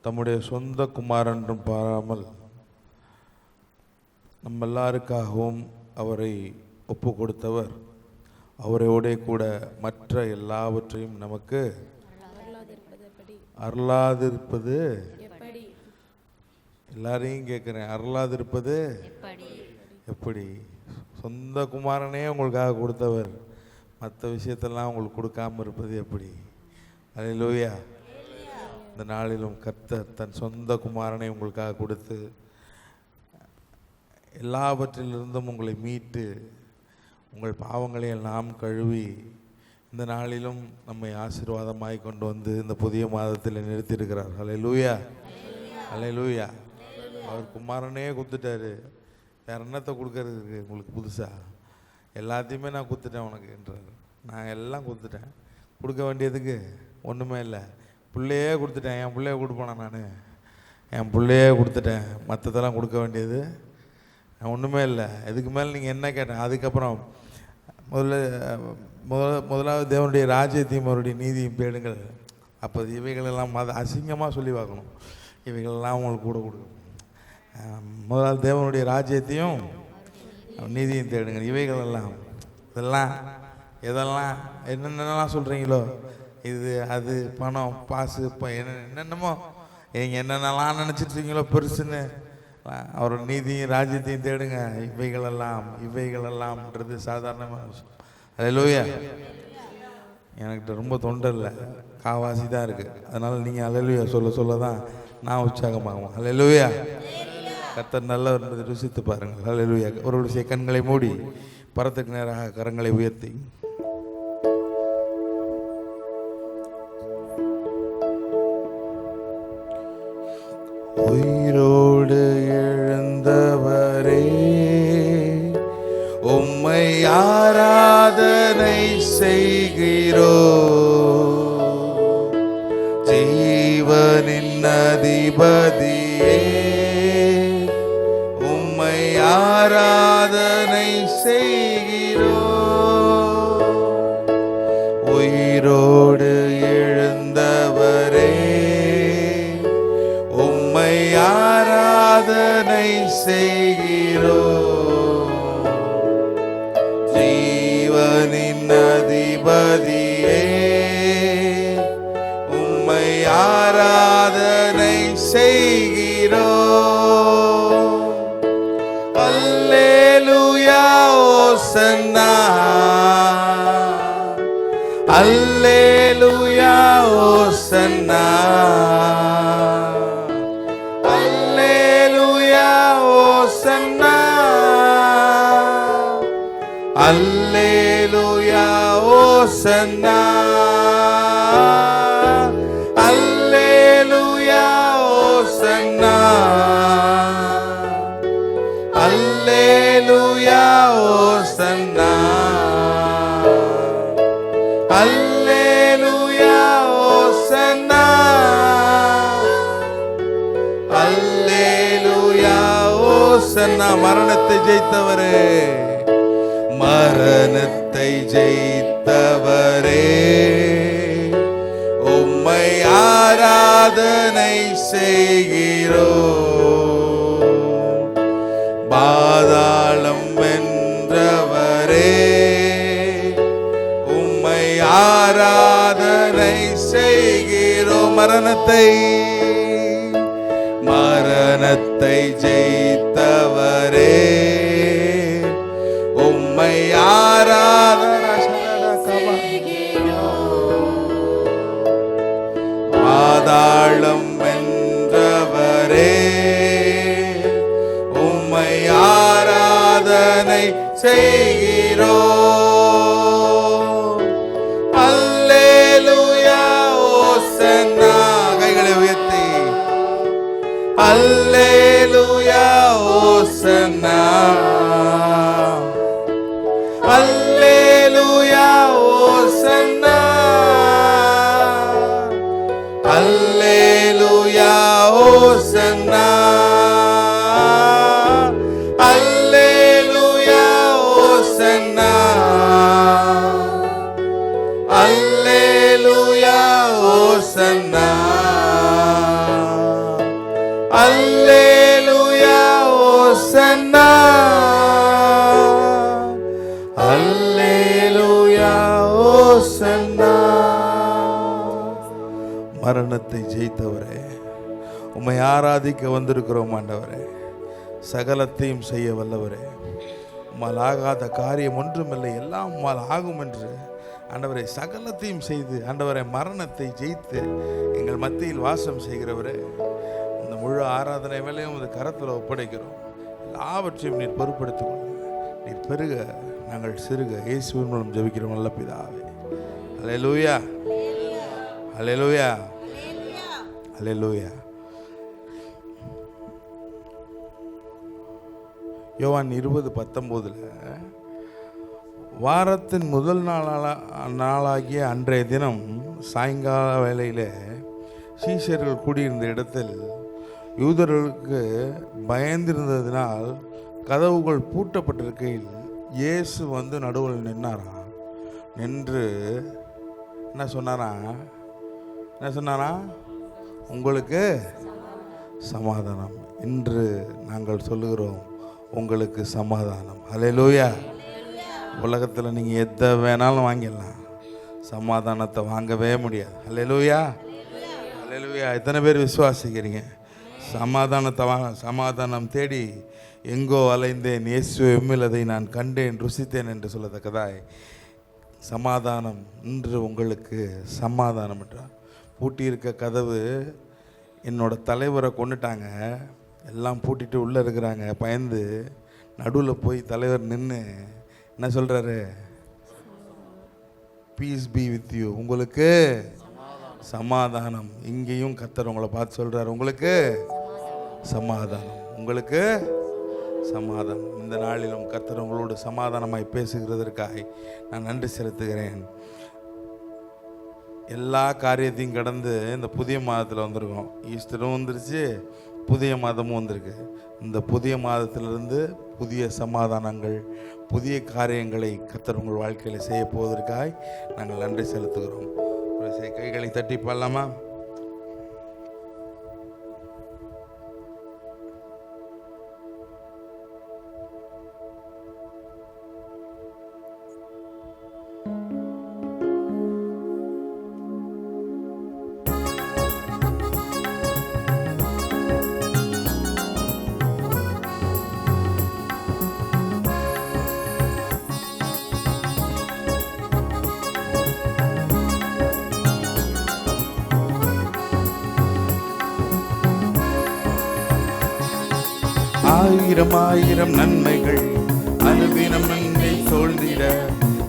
தம்முடைய சொந்த குமாரன் என்றும் பாராமல் நம்ம எல்லாருக்காகவும் அவரை ஒப்பு கொடுத்தவர் அவரோட கூட மற்ற எல்லாவற்றையும் நமக்கு அருளாதிருப்பது எல்லாரையும் கேட்குறேன், அருளாதிருப்பது எப்படி? சொந்த குமாரனே உங்களுக்காக கொடுத்தவர் மற்ற விஷயத்தெல்லாம் உங்களுக்கு கொடுக்காம இருப்பது எப்படி? அல்லேலூயா. இந்த நாளிலும் கர்த்தர் தன் சொந்த குமாரனை உங்களுக்காக கொடுத்து எல்லாவற்றிலிருந்தும் உங்களை மீட்டு உங்கள் பாவங்களை எல்லாம் கழுவி இந்த நாளிலும் நம்மை ஆசீர்வாதமாய் கொண்டு வந்து இந்த புதிய மாதத்தில் நிறுத்தியிருக்கிறார். அல்லேலூயா, அல்லேலூயா. அவர் குமாரனே கொடுத்துட்டாரு, வேற என்னத்தை கொடுக்கறதுக்கு உங்களுக்கு புதுசாக? எல்லாத்தையுமே நான் கொடுத்துட்டேன் உனக்குன்றார். நான் எல்லாம் கொடுத்துட்டேன், கொடுக்க வேண்டியதுக்கு ஒன்றுமே இல்லை. பிள்ளையே கொடுத்துட்டேன், என் பிள்ளைய கொடுப்பேனா? நான் என் பிள்ளையே கொடுத்துட்டேன், மற்றதெல்லாம் கொடுக்க வேண்டியது ஒன்றுமே இல்லை. இதுக்கு மேலே நீங்கள் என்ன கேட்டேன்? அதுக்கப்புறம் முதலாவது தேவனுடைய ராஜ்யத்தையும் அவருடைய நீதியும் தேடுங்கள், அப்போ இவைகளெல்லாம் அசிங்கமாக சொல்லி பார்க்கணும், இவைகளெல்லாம் உங்களுக்கு கூட கொடுக்கும். முதலாவது தேவனுடைய ராஜ்யத்தையும் நீதியும் தேடுங்கள், இவைகளெல்லாம் இதெல்லாம் என்னென்னலாம் சொல்கிறீங்களோ, இது அது பணம் பாசு என்னென்னமோ நீங்கள் என்னென்னலாம் நினச்சிட்ருக்கீங்களோ பெருசுன்னு, அவரோட நீதியும் ராஜ்யத்தையும் தேடுங்க, இவைகளெல்லாம்ன்றது சாதாரணமாக விஷயம். அல்லேலூயா. எனக்கு ரொம்ப தொண்டை இல்லை, காவாசி தான் இருக்குது, அதனால் நீங்கள் அல்லேலூயா சொல்ல தான் நான் உற்சாகமாகும். அல்லேலூயா. கர்த்தர் நல்லவர் என்பதை ருசித்து பாருங்கள். அல்லேலூயா. ஒரு கண்களை மூடி பரத்துக்கு நேராக கரங்களை உயர்த்தி உயிரோடு எழுந்தவரே உம்மை ஆராதனை செய்கிறோ, ஜீவனின் அதிபதியே உம்மை ஆராதனை செய்கிறோ, உயிரோடு எழுந்தவரே உம்மை ஆராதனை செய்கிறோ, ஜீவனின் அதிபதியே உம்மை ஆராதனை செய்கிறோ. அல்லேலூயா ஓசன்னா, அல்லேலூயா ஓசன்னா, அல்லேலூயா ஓசன்னா, அல்லேலூயா ஓசன்னா, அல்லேலூயா ஓசன்னா, அல்லேலூயா ஓசன்னா, அல்லேலூயா ஓசன்னா, அல்லேலூயா ஓசன்னா. மரணத்தை ஜெயித்தவரே, மரணத்தை ஜெயித்தவரே உம்மை ஆராதனை செய்கிறோ, பாதாளம் வென்றவரே உம்மை ஆராதனை செய்கிறோ, மரணத்தை ஜெயித்தவரே உம்மை ஆராதனை செய்கிறோ, பாதாளம் வென்றவரே உம்மை ஆராதனை செய்கிறோ. அல்லேலூயா ஓசன்னா. கைகளை உயர்த்தி அல்லேலூயா ஓசன்னா, அல்லேலூயா ஓசன்னா, அல்லேலூயா ஓசன்னா, அல்லேலூயா ஓசன்னா, அல்லேலூயா ஓசன்னா, மரணத்தை ஜெயித்தவரே, உம்மை ஆராதிக்க வந்திருக்கிறோம் ஆண்டவரே. சகலத்தையும் செய்ய வல்லவரே, உம்மால் ஆகாத காரியம் ஒன்றுமில்லை, எல்லாம் உம்மால் ஆகும் என்று ஆண்டவரை சகலத்தையும் செய்து ஆண்டவரை மரணத்தை ஜெயித்து எங்கள் மத்தியில் வாசம் செய்கிறவரே, இந்த முழு ஆராதனை வேலையும் இந்த கரத்தில் ஒப்படைக்கிறோம். எல்லாவற்றையும் நீர் பொறுப்படுத்திக் கொள்ளுங்க. நீர் பெருக, நாங்கள் சிறுக. இயேசுவின் மூலம் ஜெபிக்கிறோம் நல்ல பிதாவே. அல்லேலூயா, அல்லேலூயா, அல்லேலூயா. யோவான் 20:19 வாரத்தின் முதல் நாளாகிய அன்றைய தினம் சாயங்கால வேளையில் சீஷர்கள் கூடியிருந்த இடத்தில் யூதர்களுக்கு பயந்திருந்ததினால் கதவுகள் பூட்டப்பட்டிருக்கையில் இயேசு வந்து நடுவில் நின்னாராம். நின்று என்ன சொன்னாரா? உங்களுக்கு சமாதானம். இன்று நாங்கள் சொல்லுகிறோம், உங்களுக்கு சமாதானம். அல்லேலூயா. உலகத்தில் நீங்கள் எதை வேணாலும் வாங்கிடலாம், சமாதானத்தை வாங்கவே முடியாது. அல்லேலூயா, அல்லேலூயா. எத்தனை பேர் விசுவாசிக்கிறீங்க? சமாதானத்தை சமாதானம் தேடி எங்கோ அலைந்தேன், இயேசு எம்மில் அதை நான் கண்டேன், ருசித்தேன் என்று சொல்லத்தக்கதாய் சமாதானம் இன்று உங்களுக்கு சமாதானம் என்றார். பூட்டியிருக்க கதவு, என்னோட தலைவரை கொண்டுட்டாங்க, எல்லாம் பூட்டிட்டு உள்ளே இருக்கிறாங்க, பயந்து நடுவில் போய் தலைவர் நின்று என்ன சொல்கிறாரு? பீஸ் பி வித் யூ, உங்களுக்கு சமாதானம். இங்கேயும் கர்த்தர் உங்களை பார்த்து சொல்கிறார், உங்களுக்கு சமாதானம், உங்களுக்கு சமாதானம். இந்த நாளிலும் கர்த்தர் உங்களோடு சமாதானமாய் பேசுகிறதற்காக நான் நன்றி செலுத்துகிறேன். எல்லா காரியத்தையும் கடந்து இந்த புதிய மாதத்தில் வந்திருக்கோம். ஈஸ்டரும் வந்துருச்சு, புதிய மாதமும் வந்திருக்கு. இந்த புதிய மாதத்திலிருந்து புதிய சமாதானங்கள், புதிய காரியங்களை கர்த்தர் உங்கள் வாழ்க்கையில் செய்ய போவதற்காக நாங்கள் நன்றி செலுத்துகிறோம். கைகளை தட்டி பாடலாமா? ஆயிரம் ஆயிரம் நன்மைகள் அனுதினம் என்னை சூழ்ந்திட,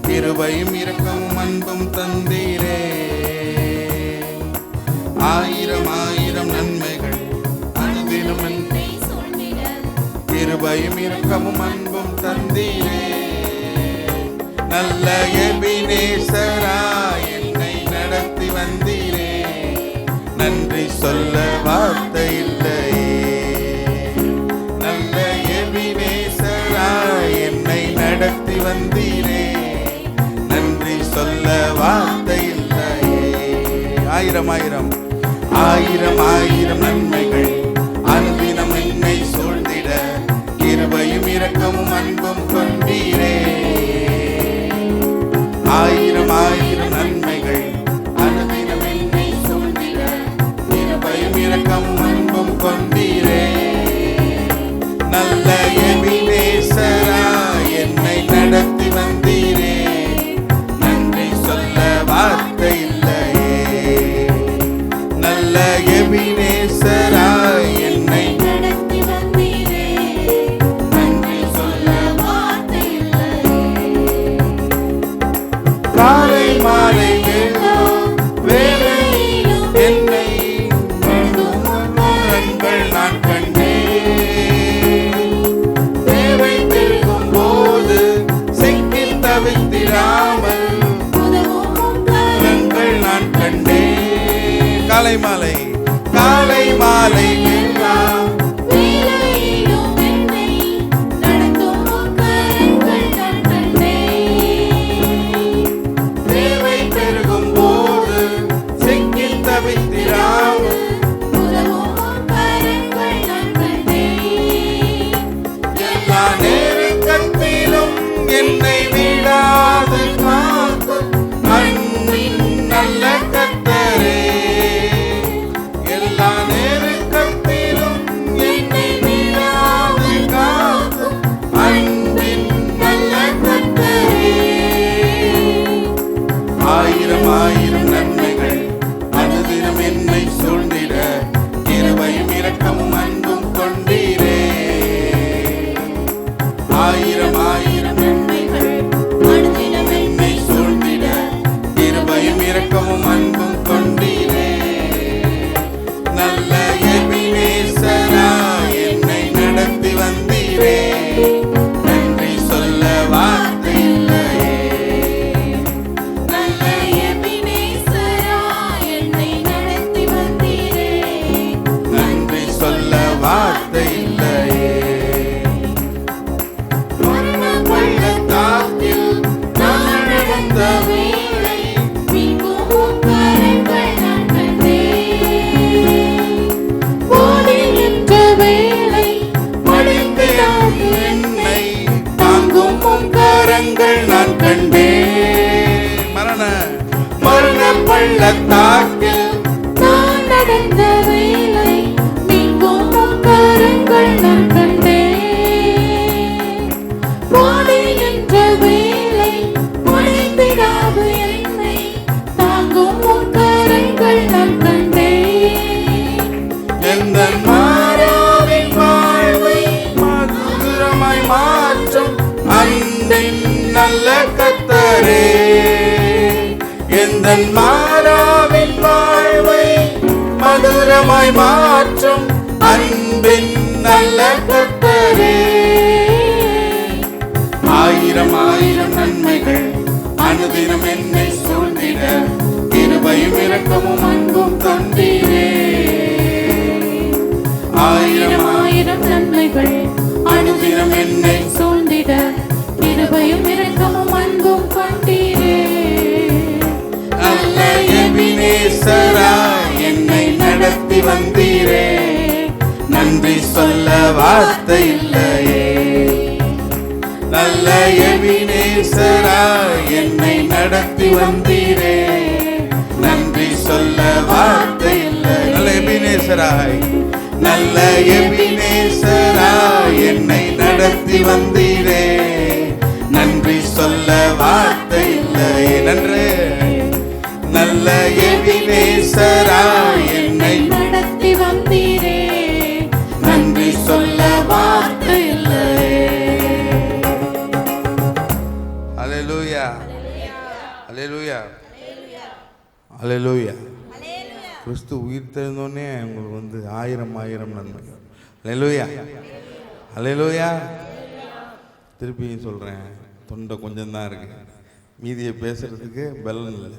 கிருபையும் இரக்கமும் அன்பும் தந்தீரே. ஆயிரம் ஆயிரம் நன்மைகள் அனுதினம் என்னை சூழ்ந்திட, கிருபையும் இரக்கமும் அன்பும் தந்தீரே. நல்ல எபினேசராய் என்னை நடத்தி வந்தீரே, நன்றி சொல்ல வார்த்தை இல்லையே. என்னை நடத்தி வந்தீரே, நன்றி சொல்ல வார்த்தை இல்லையே. ஆயிரம் ஆயிரம் ஆயிரம் ஆயிரம் நன்மைகள் அனுதினம் என்னை சூழ்ந்திட, கிருபையும் இரக்கமும் அன்பும் கொண்டீரே. ஆயிரம் ஆயிரம் நன்மைகள் அனுதினம் என்னை சூழ்ந்திட, கிருபையும் இரக்கமும் அன்பும் கொண்டீரே. நல்ல எபினேசராய் என்னை நடத்தி வந்தீரே, நன்றி சொல்ல வார்த்தை இல்லையே. நல்ல எபினேசராய் என்னை நடத்தி வந்தீரே, நன்றி சொல்ல வார்த்தை இல்லையே. காலை மாலை வேளையிலும் என்னை கண்கள் நான் கண்டேன். நான் கண்டேன். காலை மாலை வார்த்தை இல்லையே. மரண பள்ளத்தாக்கில் நான் நடந்த வேளை மீட்கும் கரங்கள் நான் கண்டேன். ஓடி நின்ற வேளை மடிந்திடாது என்னை தாங்கும் உம் கரங்கள் நான் கண்டேன். மரண பள்ளத்தாக்கில் நான் நடந்த வேளை மீட்கும் உம் கரங்கள் நான் கண்டேன். ஓடி நின்ற வேளை மடிந்திடாது என்னை தாங்கும் உம் கரங்கள் நான் கண்டேன். எந்தன் மாறாவின் வாழ்வை மதுரமாய் மாற்றும் அன்பின் நல்ல கர்த்தரே. எந்தன் மாறாவின் வாழ்வை மதுரமாய் மாற்றும் அன்பின் நல்ல கர்த்தரே. ஆயிரம் ஆயிரம் நன்மைகள் அனுதினம் என்னை சூழ்ந்திட கிருபையும் இரக்கமும் அன்பும் தந்தீரே. ஆயிரம் ஆயிரம் நன்மைகள் அனுதினம் என்னை சூழ்ந்திட கிருபையும் இரக்கமும் அன்பும் தந்தீரே. நல்ல எபினேசராய் என்னை நடத்தி வந்தீரே. நன்றி சொல்ல வார்த்தை இல்லையே. நல்ல எபினேசராய் என்னை நடத்தி வந்தீரே. நன்றி சொல்ல வார்த்தை இல்லை. நல்ல எபினேசராய் நல்ல எபினேசராய் என்னை நடத்தி வந்தீரே. நன்றி சொல்ல வார்த்தை இல்லை. நன்றே. நல்ல எபினேசராய் என்னை நடத்தி வந்தீரே. நன்றி சொல்ல வார்த்தை இல்லை. ஹல்லேலூயா, ஹல்லேலூயா, ஹல்லேலூயா. கிறிஸ்து உயிர் தெரிந்தோடனே உங்களுக்கு ஆயிரம் ஆயிரம் நன்மைகள். ஹல்லேலூயா, ஹல்லேலூயா. திருப்பியும் சொல்கிறேன், தொண்டை கொஞ்சம் தான் இருக்கு, மீதியை பேசுறதுக்கு பலன் இல்லை.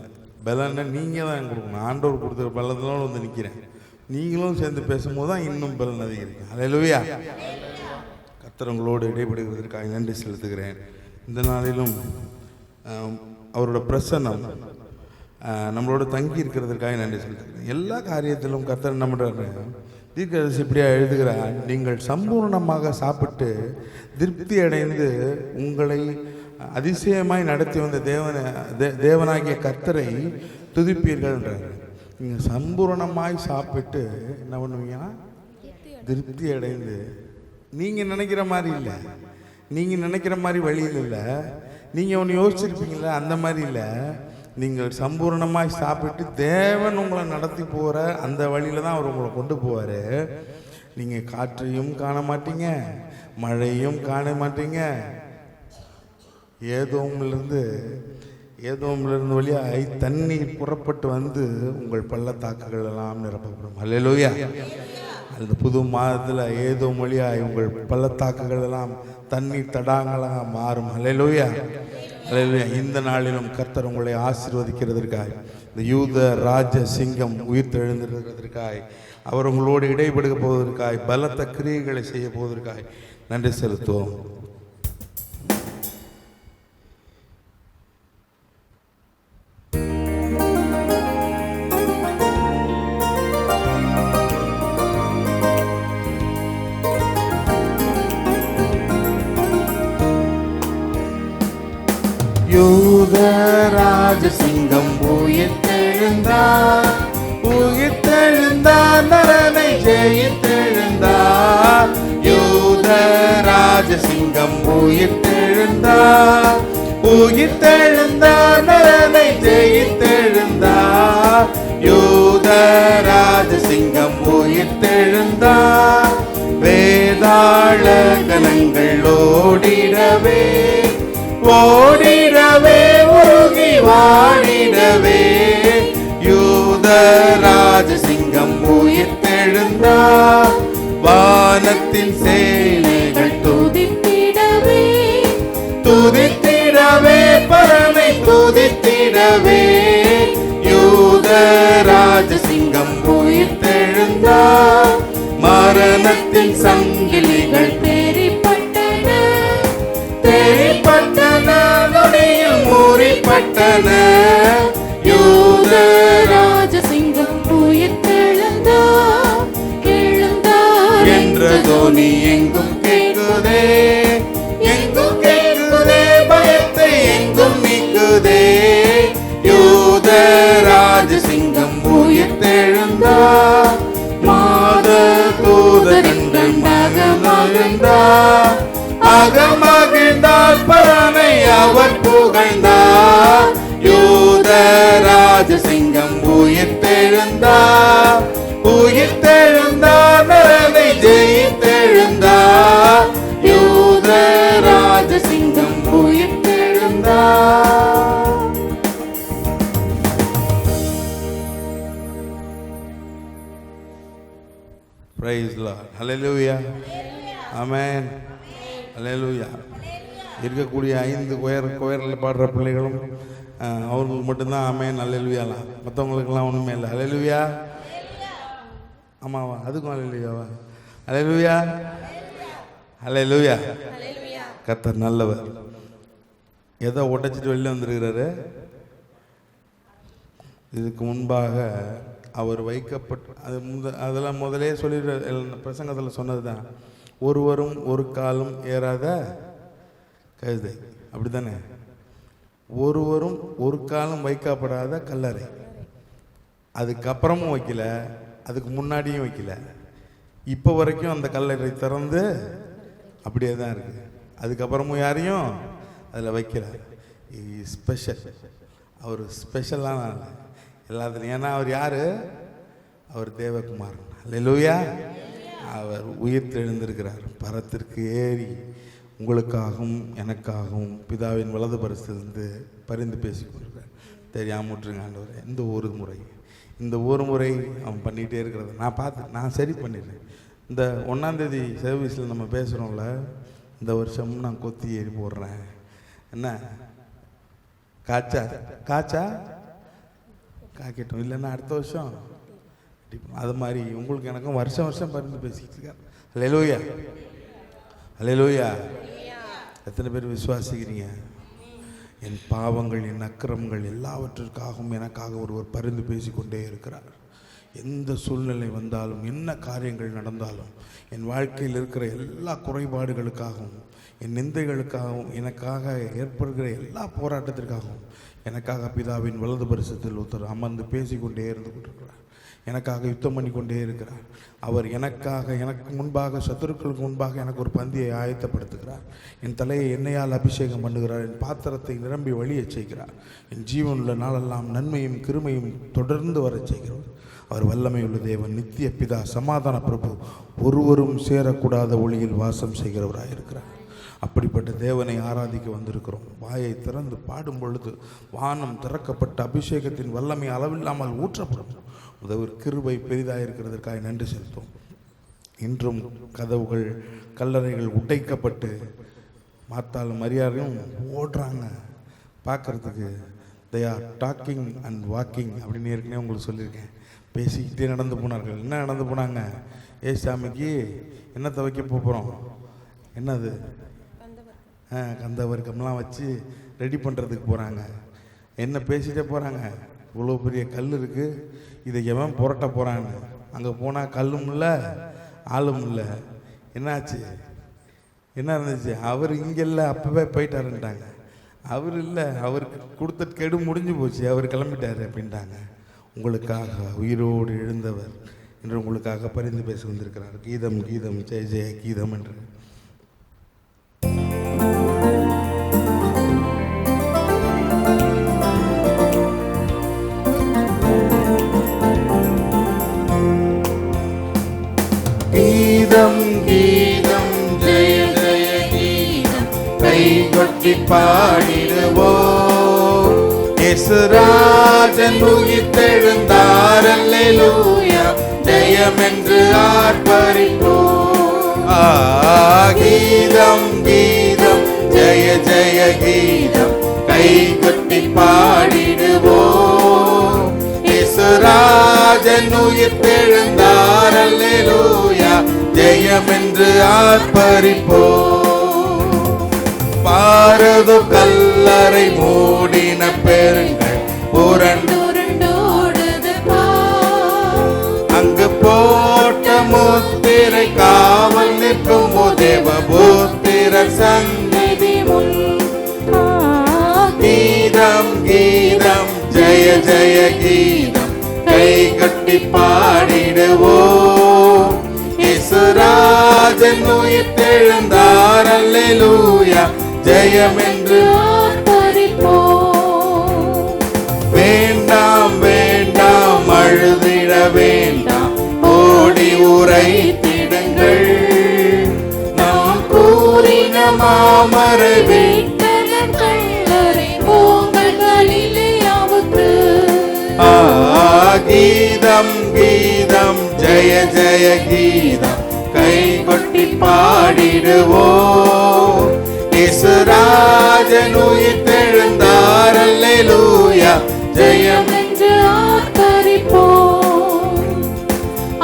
பலனை நீங்கள் தான் கொடுக்கணும். ஆண்டவர் கொடுத்துற பலத்தினோடு நிற்கிறேன். நீங்களும் சேர்ந்து பேசும்போது தான் இன்னும் பலன் அதிகரிக்கும். ஹல்லேலூயா. கர்த்தர் உங்களோடு இடைபடுகிறதற்காக நன்றி செலுத்துகிறேன். இந்த நாளிலும் அவரோட பிரசன்னம் நம்மளோட தங்கி இருக்கிறதற்காக நன்றி செலுத்துகிறேன். எல்லா காரியத்திலும் கர்த்தர் நம்மளோட தீர்க்கதரிசி இப்படியா எழுதுகிறார், நீங்கள் சம்பூர்ணமாக சாப்பிட்டு திருப்தி அடைந்து உங்களை அதிசயமாய் நடத்தி வந்த தேவனாகிய கர்த்தரை துதிப்பீர்கள் என்றார். நீங்கள் சம்பூர்ணமாய் சாப்பிட்டு என்ன பண்ணுவீங்கன்னா திருப்தி அடைந்து, நீங்கள் நினைக்கிற மாதிரி இல்லை, நீங்கள் நினைக்கிற மாதிரி வழியில் இல்லை, நீங்கள் ஒன்று யோசிச்சிருப்பீங்கள அந்த மாதிரி இல்லை. நீங்கள் சம்பூர்ணமாய் சாப்பிட்டு தேவன் உங்களை நடத்தி போகிற அந்த வழியில் தான் அவர் உங்களை கொண்டு போவார். நீங்கள் காற்றையும் காண மாட்டீங்க, மழையும் காண மாட்டீங்க. ஏதோமிலிருந்து வழியாய் தண்ணீர் புறப்பட்டு வந்து உங்கள் பள்ளத்தாக்குகள் எல்லாம் நிரப்பப்படும். ஹல்லேலூயா. அந்த புது மாதத்தில் ஏதோ வழியாய் உங்கள் பள்ளத்தாக்குகள் எல்லாம் தண்ணீர் தடாங்களாக மாறும். ஹல்லேலூயா, ஹல்லேலூயா. இந்த நாளிலும் கர்த்தர் உங்களை ஆசீர்வதிக்கிறதற்காய், இந்த யூத ராஜ சிங்கம் உயிர் தெழுந்திருக்கிறதற்காய், அவர் உங்களோடு இடைபடுக போவதற்காய், பலத்த கிரியைகளை செய்ய போவதற்காய் நன்றி செலுத்துவோம். யூதராஜ சிங்கம் உயிர்த்தெழுந்தார், உயிர்த்தெழுந்தார், நரனை ஜெயித்தெழுந்தார். யூதராஜ சிங்கம் உயிர்த்தெழுந்தார், உயிர்த்தெழுந்தார், நரனை ஜெயித்தெழுந்தார். யூதராஜ சிங்கம் உயிர்த்தெழுந்தார். வேதாள கலங்கள் ஓடிடவே ஓடிடவே உருகி வாடிடவே யூதராஜ சிங்கம் உயிர்த்தெழுந்தார். வானத்தின் சேனைகள் துதித்திடவே துதித்திடவே பரமை துதித்திடவே யூதராஜ சிங்கம் உயிர்த்தெழுந்தார். மரணத்தின் சங்கிலிகள் தேறிப்பட்டன, தேறிப்பட்டன, நொடியில் மூறிப்பட்டன. யூத ராஜசிங்கம் உயிர்த்தெழுந்தார், எழுந்தார் என்ற தோனி எங்கும் கேட்குதே, எங்கும் கேட்குதே, பயத்தை எங்கும் நீக்குதே. யூத ராஜசிங்கம் உயிர்த்தெழுந்தார், மாத தூதர்கள் மகமகிழ்ந்தார், அகமகிழ்ந்தார், பரனை அவர் புகழ்ந்தார். யூத ராஜசிங்கம் உயிர்த்தெழுந்தார், உயிர்த்தெழுந்தார், நரனை ஜெயித்தெழுந்தார். யூத ராஜசிங்கம் உயிர்த்தெழுந்தார். Praise Lord. Hallelujah. Amen. Hallelujah. இருக்கக்கூடிய 5 கோயரில் பாடுற பிள்ளைகளும் அவங்களுக்கு மட்டும்தான் ஆமென் ஹல்லேலூயாலாம். மற்றவங்களுக்கெல்லாம் ஒன்றுமே இல்லை. ஹல்லேலூயா. ஆமாவா? அதுக்கும் ஹல்லேலூயாவா? ஹல்லேலூயா. ஹல்லேலூயா. கர்த்தர் நல்லவர். எதை உடைச்சிட்டு வெளில வந்திருக்கிறாரு? இதுக்கு முன்பாக அவர் வைக்கப்பட்ட அதெல்லாம் முதலே சொல்லிடுற பிரசங்கத்தில் சொன்னது தான். ஒருவரும் ஒரு காலும் ஏறாத கழுதை, அப்படி தானே? ஒருவரும் ஒரு காலம் வைக்கப்படாத கல்லறை. அதுக்கப்புறமும் வைக்கல, அதுக்கு முன்னாடியும் வைக்கல, இப்போ வரைக்கும் அந்த கல்லறை திறந்து அப்படியே தான் இருக்குது. அதுக்கப்புறமும் யாரையும் அதில் வைக்கல. ஸ்பெஷல், அவர் ஸ்பெஷலான ஆள் எல்லாத்துலையும். ஏன்னா அவர் யார்? அவர் தேவகுமாரன். ஹல்லேலூயா. அவர் உயிர்த்தெழுந்திருக்கிறார். பரத்திற்கு ஏறி உங்களுக்காகவும் எனக்காகவும் பிதாவின் வலது பரிசிலிருந்து பரிந்து பேசி கொண்டிருக்கிறார். தெரியாமல் விட்டுருங்க ஆண்டவரே. இந்த ஒரு முறை அவன் பண்ணிகிட்டே இருக்கிறத நான் சரி பண்ணிடுறேன். இந்த 1ஆம் தேதி சர்வீஸில் நம்ம பேசுகிறோம்ல, இந்த வருஷம் நான் கொத்தி ஏறி போடுறேன். என்ன காக்கட்டும், இல்லைன்னா அடுத்த வருஷம் அது மாதிரி உங்களுக்கு எனக்கும் வருஷம் வருஷம் பரிந்து பேசிக்கிட்டு இருக்கார். ஹல்லேலூயா. ஹல்லேலூயா. எத்தனை பேர் விசுவாசிக்கிறீங்க? என் பாவங்கள், என் அக்கிரமங்கள் எல்லாவற்றிற்காகவும் எனக்காக ஒருவர் பரிந்து பேசிக்கொண்டே இருக்கிறார். எந்த சூழ்நிலை வந்தாலும், என்ன காரியங்கள் நடந்தாலும், என் வாழ்க்கையில் இருக்கிற எல்லா குறைபாடுகளுக்காகவும், என் நிந்தைகளுக்காகவும், எனக்காக ஏற்படுகிற எல்லா போராட்டத்திற்காகவும் எனக்காக பிதாவின் வலது பரிசத்தில் ஒருத்தர் அமர்ந்து பேசிக்கொண்டே இருந்து கொண்டிருக்கிறார். எனக்காக யுத்தம் பண்ணி கொண்டே இருக்கிறார். அவர் எனக்காக, எனக்கு முன்பாக, சத்துருக்களுக்கு முன்பாக எனக்கு ஒரு பந்தியை ஆயத்தப்படுத்துகிறார். என் தலையை எண்ணெயால் அபிஷேகம் பண்ணுகிறார். என் பாத்திரத்தை நிரம்பி வழியச் செய்கிறார். என் ஜீவனுள்ள நாளெல்லாம் நன்மையும் கிருமையும் தொடர்ந்து வரச் செய்கிறார். அவர் வல்லமை உள்ள தேவன், நித்திய பிதா, சமாதான பிரபு, ஒருவரும் சேரக்கூடாத ஒளியில் வாசம் செய்கிறவராயிருக்கிறார். அப்படிப்பட்ட தேவனை ஆராதிக்க வந்திருக்கிறோம். வாயை திறந்து பாடும் பொழுது வானம் திறக்கப்பட்ட அபிஷேகத்தின் வல்லமை அளவில்லாமல் ஊற்றப்படும். உதவி கிருபை பெரிதாக இருக்கிறதற்காக நன்றி செலுத்தும். இன்றும் கதவுகள், கல்லறைகள் உடைக்கப்பட்டு மாத்தாலும் மரியாதையும் ஓடுறாங்க பார்க்கறதுக்கு. They are talking and walking அப்படின்னு ஏற்கனவே உங்களுக்கு சொல்லியிருக்கேன். பேசிக்கிட்டே நடந்து போனார்கள். என்ன நடந்து போனாங்க? ஏசாமிக்கு என்னத்தை வைக்க போகிறோம்? என்னது? கந்த வர்க்கம்லாம் வச்சு ரெடி பண்ணுறதுக்கு போகிறாங்க. என்ன பேசிகிட்டே போகிறாங்க? இவ்வளோ பெரிய கல் இருக்குது, இதை எவன் புரட்ட போகிறான்னு. அங்கே போனால் கல்லும் இல்லை, ஆளும் இல்லை. என்னாச்சு? என்ன இருந்துச்சு? அவர் இங்கே இல்லை, அப்போவே போயிட்டாருன்ட்டாங்க. அவர் இல்லை, அவருக்கு கொடுத்த கெடு முடிஞ்சு போச்சு, அவர் கிளம்பிட்டார் அப்படின்ட்டாங்க. உங்களுக்காக உயிரோடு எழுந்தவர் என்று உங்களுக்காக பரிந்து பேச வந்திருக்கிறார். கீதம் கீதம் ஜெய ஜெய கீதம் என்று. கீதம் கீதம் ஜெய ஜெய கீதம் கைகொட்டி பாடிடுவோம். இயேசுராஜன் உயிர்த்தெழுந்தார், அல்லேலூயா, ஜெயம் என்று ஆர்ப்பரிப்போம். கீதம் கீதம் ஜெய ஜெய கீதம் கைகொட்டி பாடிடுவோம். இயேசுராஜன் உயிர்த்தெழுந்தார், அல்லேலூயா, ஜெயம் என்று ஆர்ப்பரிப்போம். பாரதோ கல்லறை மூடின பெருங்கள் புரண்டோடுது அங்கு போட்ட முத்திரை காவல் நிற்கும் தேவபுத்திர சந்நிதி முன். கீதம் கீதம் ஜெய ஜெய கீதம் கை கட்டி பாடிடுவோம். இயேசுராஜன் உயிர்த்தெழுந்தார், அல்லேலூயா, ஜெயம் என்று ஆர்ப்பரிப்போம். வேண்டாம் வேண்டாம் அழுதிட வேண்டாம், ஓடி உரைத்திடுங்கள். நாம் கூறின மாமரை வீட்டனர் கல்லறை உங்கள் கலிலேயாவுக்கு. கீதம் கீதம் ஜெய ஜெய கீதம் கை கொட்டி பாடிடுவோம். இயேசுராஜன் உயிர்த்தெழுந்தார், அல்லேலூயா, ஜெயம் என்று ஆர்ப்பரிப்போம்.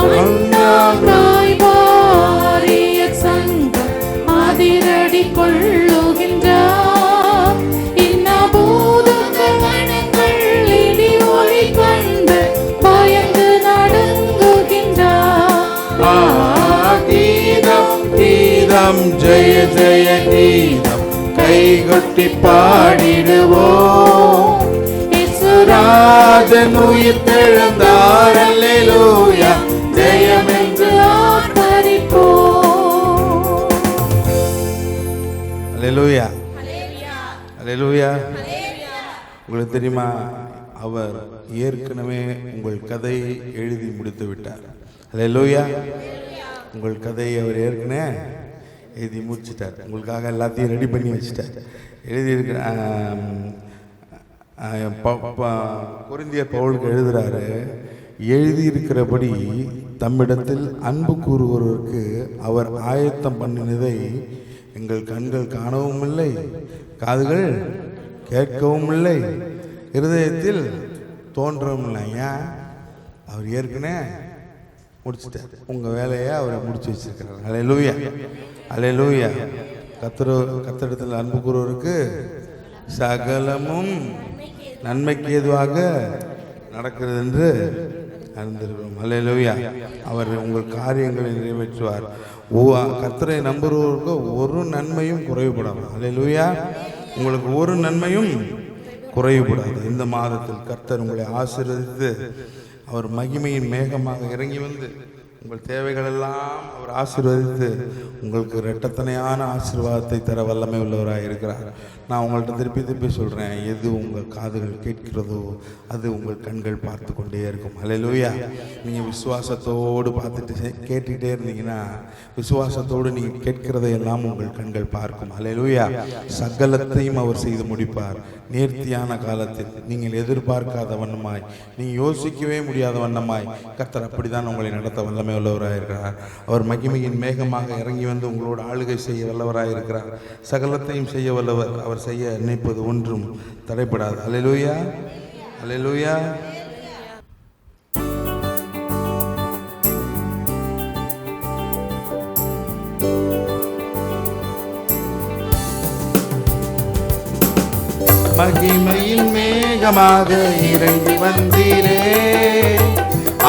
அண்ணாமலை வாரிய சங்கம் அதிரடி கொள்ளுகின்றார். இன்னபூதங்கள் வனங்கள் இடி ஒளி கண்டு பயந்து நடுங்குகின்றார். கீதம் கீதம் ஜெய ஜெய கீதம் கை கொட்டி பாடிடுவோம். இயேசுராஜன் உயிர்த்தெழுந்தார், அல்லேலூயா, ஜெயம் என்று ஆர்ப்பரிப்போம். அல்லேலூயா, அல்லேலூயா. உங்களுக்கு தெரியுமா, அவர் ஏற்கனவே உங்கள் கதையை எழுதி முடித்து விட்டார். அல்லேலூயா. உங்கள் கதையை அவர் ஏற்கனவே எழுதி முடிச்சிட்டார். உங்களுக்காக எல்லாத்தையும் ரெடி பண்ணி வச்சுட்டார். எழுதியிருக்கிற கொரிந்தியர் பவுலுக்கு எழுதுறாரு, எழுதியிருக்கிறபடி தம்மிடத்தில் அன்பு கூறுவோருக்கு அவர் ஆயத்தம் பண்ணினதை எங்கள் கண்கள் காணவும் இல்லை, காதுகள் கேட்கவும் இல்லை, இருதயத்தில் தோன்றவும் இல்லை. ஏன்? அவர் ஏற்கனவே முடிச்சுட்டார். உங்கள் வேலையை அவரை முடிச்சு வச்சிருக்கிறார். அல்லேலூயா, அல்லேலூயா. கர்த்தரிடத்தில் அன்பு கூறுவோருக்கு சகலமும் நன்மைக்கு ஏதுவாக நடக்கிறது என்று அறிந்திருக்கிறோம். அல்லேலூயா. அவர் உங்கள் காரியங்களை நிறைவேற்றுவார். கர்த்தரை நம்புகிறவருக்கு ஒரு நன்மையும் குறைவுபடாது. அல்லேலூயா. உங்களுக்கு ஒரு நன்மையும் குறைவுபடாது. இந்த மாதத்தில் கர்த்தர் உங்களை ஆசீர்வதித்து அவர் மகிமையின் மேகமாக இறங்கி வந்து உங்கள் தேவைகள் எல்லாம் அவர் ஆசீர்வதித்து உங்களுக்கு இரட்டத்தனையான ஆசீர்வாதத்தை தர வல்லமை உள்ளவராக இருக்கிறார். நான் உங்கள்கிட்ட திருப்பி திருப்பி சொல்கிறேன், எது உங்கள் காதுகள் கேட்கிறதோ அது உங்கள் கண்கள் பார்த்து கொண்டே இருக்கும். அல்லேலூயா. நீங்கள் விசுவாசத்தோடு பார்த்துட்டு கேட்டுக்கிட்டே இருந்தீங்கன்னா விசுவாசத்தோடு நீங்கள் கேட்கிறதை எல்லாம் உங்கள் கண்கள் பார்க்கும். அல்லேலூயா. சகலத்தையும் அவர் செய்து முடிப்பார். நேர்த்தியான காலத்தில் நீங்கள் எதிர்பார்க்காத வண்ணமாய், நீங்கள் யோசிக்கவே முடியாத வண்ணமாய் கர்த்தர் அப்படிதான் உங்களை நடத்த வல்லமை உள்ளவராக இருக்கிறார். அவர் மகிமையின் மேகமாக இறங்கி வந்து உங்களோட ஆளுகை செய்ய வல்லவராக இருக்கிறார். சகலத்தையும் செய்ய வல்லவர். அவர் செய்ய நினைப்பது ஒன்றும் தடைபடாது. அல்லேலூயா, அல்லேலூயா. மகிமையின் மேகமாக இறங்கி வந்தீரே,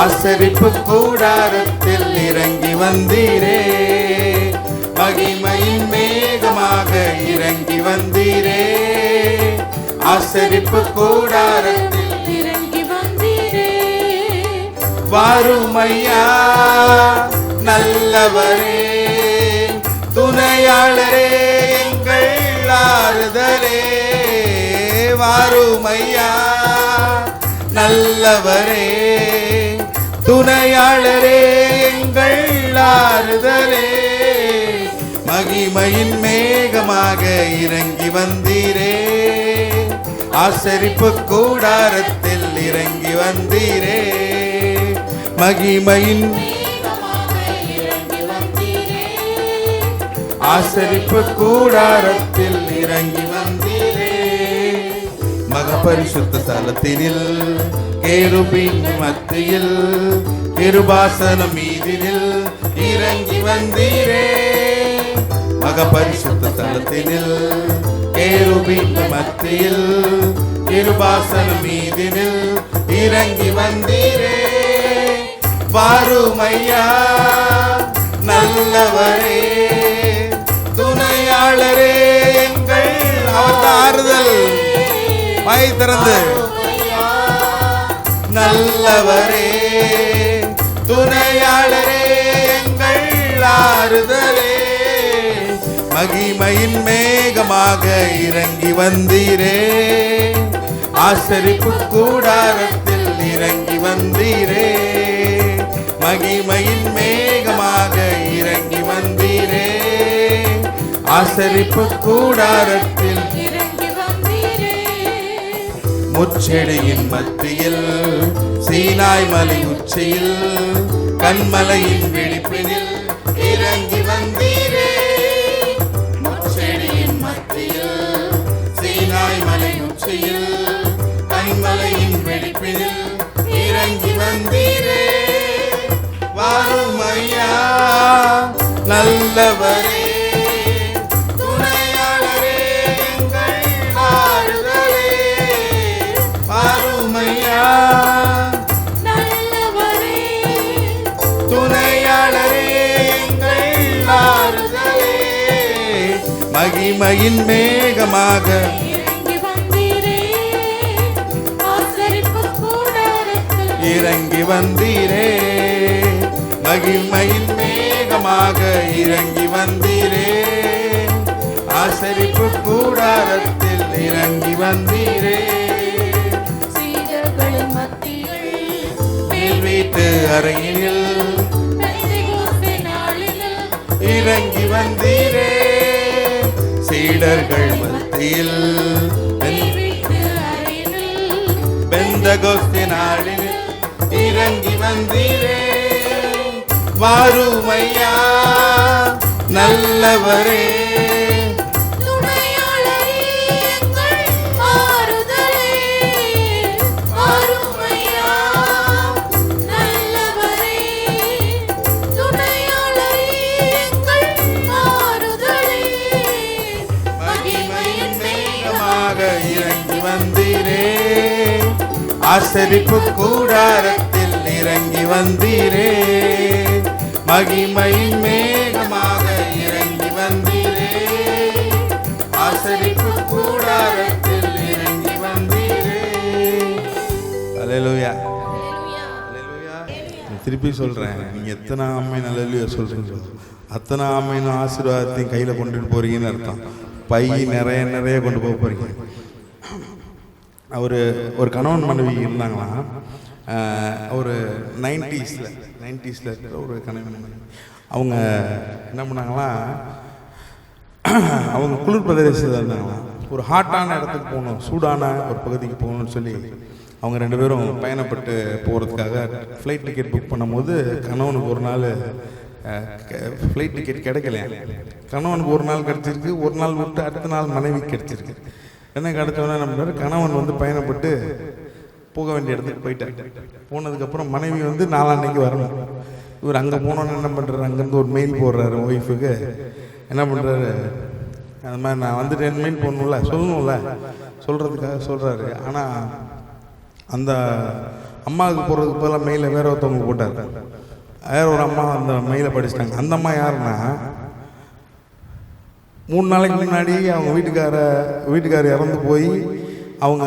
ஆசரிப்பு கூடாரத்தில் இறங்கி வந்தீரே. மகிமையின் மேகமாக இறங்கி வந்தீரே, ஆசரிப்பு கூடாரத்தில் இறங்கி வந்தீரே. வாருமையா நல்லவரே, துணையாளரே, எங்கள் ஆறுதலே. வாருமையா நல்லவரே, துணையாளரே, எங்கள் ஆறுதலே. மகிமையின் மேகமாக இறங்கி வந்தீரே, ஆசரிப்பு கூடாரத்தில் இறங்கி வந்தீரே. மகிமையின் ஆசரிப்பு கூடாரத்தில் இறங்கி வந்தீரே. மகபரிசுத்த ஸ்தலத்தினில் கேருபீன் மத்தியில் கிருபாசனம் மீதினில் இறங்கி வந்தீரே. மக பரிசுத்த தலத்தினில் கேருபீன் மத்தியில் கிருபாசனம் மீதினில் இறங்கி வந்தீரே. வாருமையா நல்லவரே, துணையாளரே, எங்கள் ஆறுதல். வாய் திறந்து நல்லவரே, துணையாளரே, எங்கள் ஆறுதலே. மகிமையின் மேகமாக இறங்கி வந்தீரே. ஆசரிப்பு கூடாரத்தில் இறங்கி வந்தீரே. மகிமையின் மேகமாக இறங்கி வந்தீரே. ஆசரிப்பு கூடாரத்தில் இறங்கி வந்தீரே. முச்செடியின் மத்தியில் சீனாய் மலை உச்சியில் கண்மலையின் வெடிப்பினில் இறங்கி வந்தீரே. முச்செடியின் மத்தியில் சீனாய் மலை உச்சியில் கண்மலையின் வெடிப்பினில் இறங்கி வந்தீரே. வாருமையா நல்லவரே, துணையாளரே, எங்கள் ஆறுதலே. வாருமையா நல்லவரே, துணையாளரே, எங்கள் ஆறுதலே. மகிமையின் மேகமாக இறங்கி வந்தீரே. ஆசரிப்பு கூடாரத்தில் இறங்கி வந்தீரே. மகிமையின் மேகமாக இறங்கி வந்தீரே. ஆசரிப்பு கூடாரத்தில் இறங்கி வந்தீரே. சீடர்களின் மத்தியில் மேல் வீட்டு அறையினில் பெந்தெகோஸ்தே நாளினில் இறங்கி வந்தீரே. சீடர்கள் மத்தியில் வீட்டு அறையினில் பெந்தெகோஸ்தே நாளினில் இறங்கி வந்தீரே. வாருமையா நல்லவரே, துணையாளரே, எங்கள் ஆறுதலே. வாருமையா நல்லவரே, துணையாளரே, எங்கள் ஆறுதலே. மகிமையின் மேகமாக இறங்கி வந்தீரே. ஆசரிப்பு கூடாரத்தில் இறங்கி வந்தீரே. மகிமையின் மேகமாக இறங்கி வந்தீரே. ஆசரிப்பு கூடாரத்தில் இறங்கி வந்தீரே. அல்லேலூயா. அல்லேலூயா. திருப்பி சொல்றேன், நீங்க எத்தனை ஆமை நல்ல சொல்றீங்க, அத்தனை ஆமைன்னு ஆசீர்வாதத்தையும் கையில கொண்டுட்டு போறீங்கன்னு அர்த்தம். பை நிறைய நிறைய கொண்டு போக போறீங்க. ஒரு கணவன் மனைவி இருந்தாங்களாம். ஒரு 90s இருக்கிற ஒரு கணவன் மனைவி. அவங்க என்ன பண்ணாங்களாம், அவங்க குளிர் பிரதேசத்தில் இருந்தாங்களாம். ஒரு ஹாட்டான இடத்துக்கு போகணும், சூடான ஒரு பகுதிக்கு போகணும்னு சொல்லி அவங்க 2 பேரும் பயணப்பட்டு போகிறதுக்காக ஃப்ளைட் டிக்கெட் புக் பண்ணும்போது கணவனுக்கு ஒரு நாள் ஃப்ளைட் டிக்கெட் கிடைக்கல. கணவனுக்கு ஒரு நாள் கிடச்சிருக்கு, ஒரு நாள் விட்டு அடுத்த நாள் மனைவி கிடச்சிருக்கு. என்ன கிடச்சோன்னா நம்ம கணவன் பயணப்பட்டு போக வேண்டிய இடத்துக்கு போயிட்டார். போனதுக்கப்புறம் மனைவி 4 அன்னைக்கு வரணும். இவர் அங்கே போனோன்னு என்ன பண்ணுறாரு, அங்கேருந்து ஒரு மெயில் போடுறாரு ஒய்ஃபுக்கு. என்ன பண்ணுறாரு, அந்த மாதிரி நான் வந்துட்டு மெயில் போடணும்ல, சொல்லணும்ல, சொல்கிறதுக்காக சொல்கிறாரு. ஆனால் அந்த அம்மாவுக்கு போடுறதுக்கு பதிலாக மெயிலை வேற ஒருத்தவங்க போட்டார். வேற ஒரு அம்மா அந்த மெயிலை படிச்சிட்டாங்க. அந்த அம்மா யாருன்னா, 3 நாளைக்கு முன்னாடி அவங்க வீட்டுக்காரர் இறந்து போய் அவங்க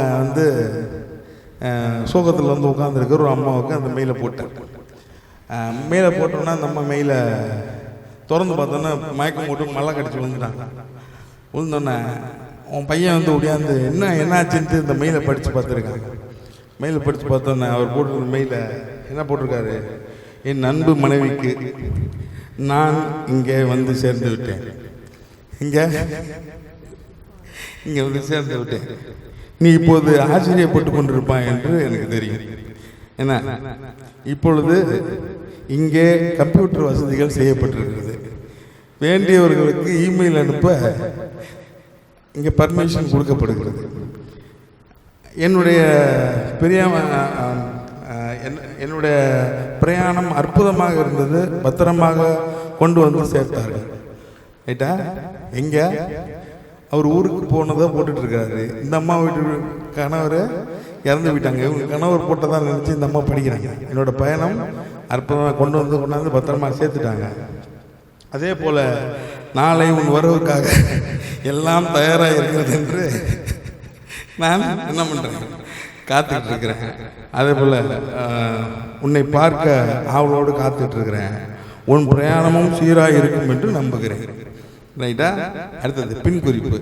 சோகத்தில் உட்காந்துருக்கிற ஒரு அம்மாவுக்கு அந்த மெயிலை போட்டார். மெயிலை போட்டோன்னா அந்த அம்மா மெயிலை திறந்து பார்த்தோன்னா மயக்கம் போட்டு மழை கடிச்சு விழுந்துட்டாங்க. விழுந்தோன்னே உன் பையன் ஒடியாந்து என்னாச்சுன்ட்டு இந்த மெயிலை படித்து பார்த்துருக்காங்க. மெயிலை படித்து பார்த்தோன்னே அவர் போட்டிருக்க மெயிலை என்ன போட்டிருக்காரு, என் அன்பு மனைவிக்கு நான் இங்கே சேர்ந்து விட்டேன், இங்கே சேர்ந்து விட்டேன், நீ இப்போது ஆச்சரியப்பட்டு கொண்டிருப்பாய் என்று எனக்கு தெரியும். என்ன, இப்பொழுது இங்கே கம்ப்யூட்டர் வசதிகள் செய்யப்பட்டிருக்கிறது. வேண்டியவர்களுக்கு இமெயில் அனுப்ப இங்கே பர்மிஷன் கொடுக்கப்படுகிறது. என்னுடைய பிரயாணம் அற்புதமாக இருந்தது. பத்திரமாக கொண்டு வந்து சேர்த்தார்கள். ரைட்டா? எங்க அவர் ஊருக்கு போனதை போட்டுட்டு இருக்காரு. இந்த அம்மா வீட்டு கணவர் இறந்து போயிட்டாங்க. இவங்க கணவர் போட்டதான் நினச்சி இந்த அம்மா படிக்கிறாங்க. என்னோட பயணம் அற்புதமாக கொண்டாந்து பத்திரமா சேர்த்துட்டாங்க. அதே போல நாளை உன் வரவுக்காக எல்லாம் தயாராக இருக்கிறது என்று நான் என்ன பண்ணுறேன், காத்துட்டு இருக்கிறேன். அதே போல் உன்னை பார்க்க ஆவலோடு காத்துட்டு இருக்கிறேன். உன் பிரயாணமும் சீராக இருக்கும் என்று நம்புகிறேன். ரைட்டா? அடுத்தது பின் குறிப்பு.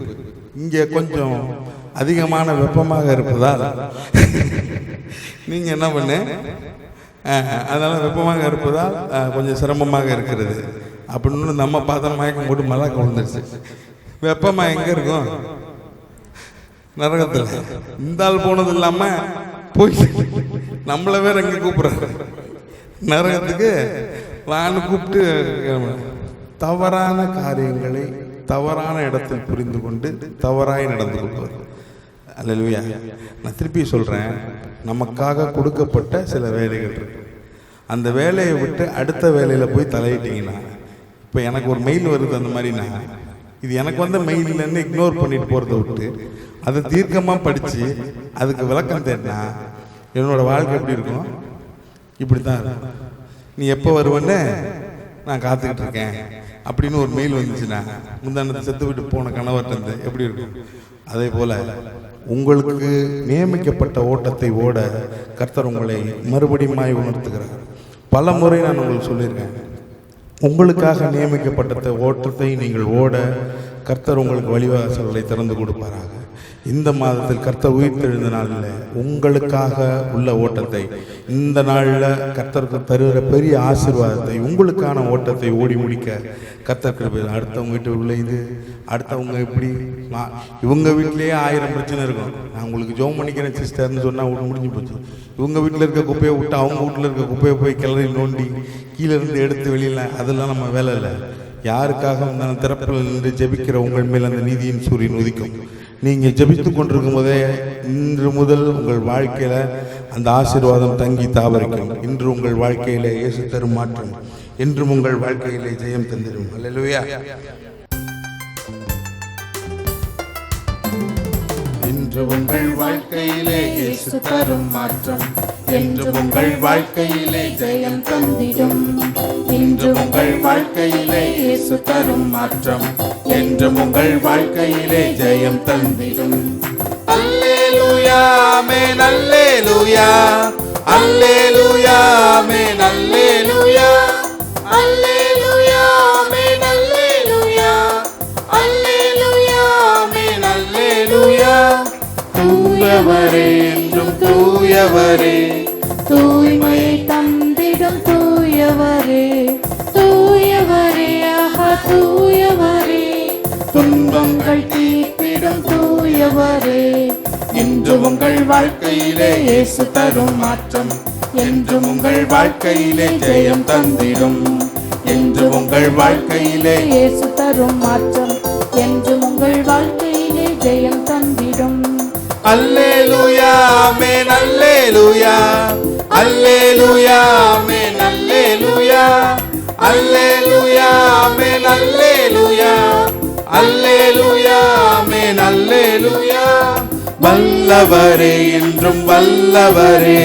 இங்கே கொஞ்சம் அதிகமான வெப்பமாக இருப்பதால் நீங்கள் என்ன பண்ணு, அதனால் வெப்பமாக இருப்பதால் கொஞ்சம் சிரமமாக இருக்கிறது அப்படின்னு நம்ம பார்த்தா மயக்கம் போட்டு மழை விழுந்துருச்சு. வெப்பமாக எங்கே இருக்கும்? நரகத்தில். இந்த ஆள் போனது இல்லாமல் போய் நம்மளை வேற எங்கே கூப்பிட்றாரு நரகத்துக்கு வான்னு கூப்பிட்டு. தவறான காரியங்களை தவறான இடத்தில் புரிந்து கொண்டு தவறாய் நடந்து கொள்வது. அல்லேலூயா. நான் திருப்பி சொல்கிறேன், நமக்காக கொடுக்கப்பட்ட சில வேலைகள் இருக்கு. அந்த வேலையை விட்டு அடுத்த வேலையில் போய் தலையிட்டீங்கன்னா, இப்போ எனக்கு ஒரு மெயில் வருது அந்த மாதிரினா, இது எனக்கு வந்த மெயில் இல்லைன்னு இக்னோர் பண்ணிட்டு போகிறத விட்டு அதை தீர்க்கமாக படித்து அதுக்கு விளக்கம் தேடினா என்னோட வாழ்க்கை எப்படி இருக்கும்? இப்படி தான் இருக்கும். நீ எப்போ வருவேன்னு நான் காத்துக்கிட்டு இருக்கேன் அப்படின்னு ஒரு மெயில் வந்துச்சுன்னா, முந்தானத்தை செத்து விட்டு போன கணவர்கிட்ட எப்படி இருக்கும்? அதே போல உங்களுக்கு நியமிக்கப்பட்ட ஓட்டத்தை ஓட கர்த்தர் உங்களை மறுபடியும் உணர்த்துகிறார். பல முறை நான் உங்களுக்கு சொல்லியிருக்கேன், உங்களுக்காக நியமிக்கப்பட்ட ஓட்டத்தை நீங்கள் ஓட கர்த்தர் உங்களுக்கு வழிவாசல்களை திறந்து கொடுப்பாராக. இந்த மாதத்தில் கர்த்தர் உயிர்த்தெழுந்த நாளில் உங்களுக்காக உள்ள ஓட்டத்தை, இந்த நாளில் கர்த்தருக்கு தருகிற பெரிய ஆசீர்வாதத்தை, உங்களுக்கான ஓட்டத்தை ஓடி முடிக்க கர்த்தர் கிருபை. அடுத்தவங்க வீட்டு உள்ள இது, அடுத்தவங்க இப்படி, இவங்க வீட்டிலேயே 1000 பிரச்சனை இருக்கும். நான் உங்களுக்கு ஜோம் பண்ணிக்கிறேன் சிஸ்டர்னு சொன்னால் முடிஞ்சு போச்சு. இவங்க வீட்டில் இருக்க குப்பையை விட்டு அவங்க வீட்டில் இருக்க குப்பையை போய் கிளறி நோண்டி கீழே இருந்து எடுத்து வெளியில், அதெல்லாம் நம்ம வேலை இல்லை. யாருக்காக நான் திறப்பில் நின்று ஜெபிக்கிற உங்கள் மேல் அந்த நீதியின் சூரியன் உதிக்கும். நீங்கள் ஜெபித்து கொண்டிருக்கும் போதே இன்று முதல் உங்கள் வாழ்க்கையில் அந்த ஆசீர்வாதம் தங்கி தாவரிக்கும். இன்று உங்கள் வாழ்க்கையிலே இயேசு தரும் மாற்றம், என்றும் உங்கள் வாழ்க்கையிலே ஜெயம் தந்திடும். அல்லேலூயா. இன்று உங்கள் வாழ்க்கையிலே இயேசு தரும் மாற்றம், என்றும் உங்கள் வாழ்க்கையிலே ஜெயம் தந்திடும். இன்று உங்கள் வாழ்க்கையிலே இயேசு தரும் மாற்றம், என்றும் உங்கள் வாழ்க்கையிலே ஜெயம் தந்திடும். அல்லேலூயா ஆமென் அல்லேலூயா, அல்லேலூயா ஆமென் அல்லேலூயா, அல்லேலூயா ஆமென் அல்லேலூயா, அல்லேலூயா ஆமென் அல்லேலூயா. தூயவரே என்றும் தூயவரே, தூய்மையை தந்திடும் தூயவரே, தூயவரே ஆஹா தூயவரே, துன்பங்கள் தீர்த்திடும் தூயவரே. இன்று உங்கள் வாழ்க்கையிலே இயேசு தரும் மாற்றம், என்றும் உங்கள் வாழ்க்கையிலே ஜெயம் தந்திடும். இன்று உங்கள் வாழ்க்கையிலே இயேசு தரும் மாற்றம், என்றும் உங்கள் வாழ்க்கையிலே ஜெயம் தந்திடும். அல்லேலூயா ஆமென் அல்லேலூயா, அல்லேலூயா ஆமென் அல்லேலூயா, அல்லேலூயா ஆமென் அல்லேலூயா, அல்லேலூயா ஆமென் அல்லேலூயா. வல்லவரே என்றும் வல்லவரே,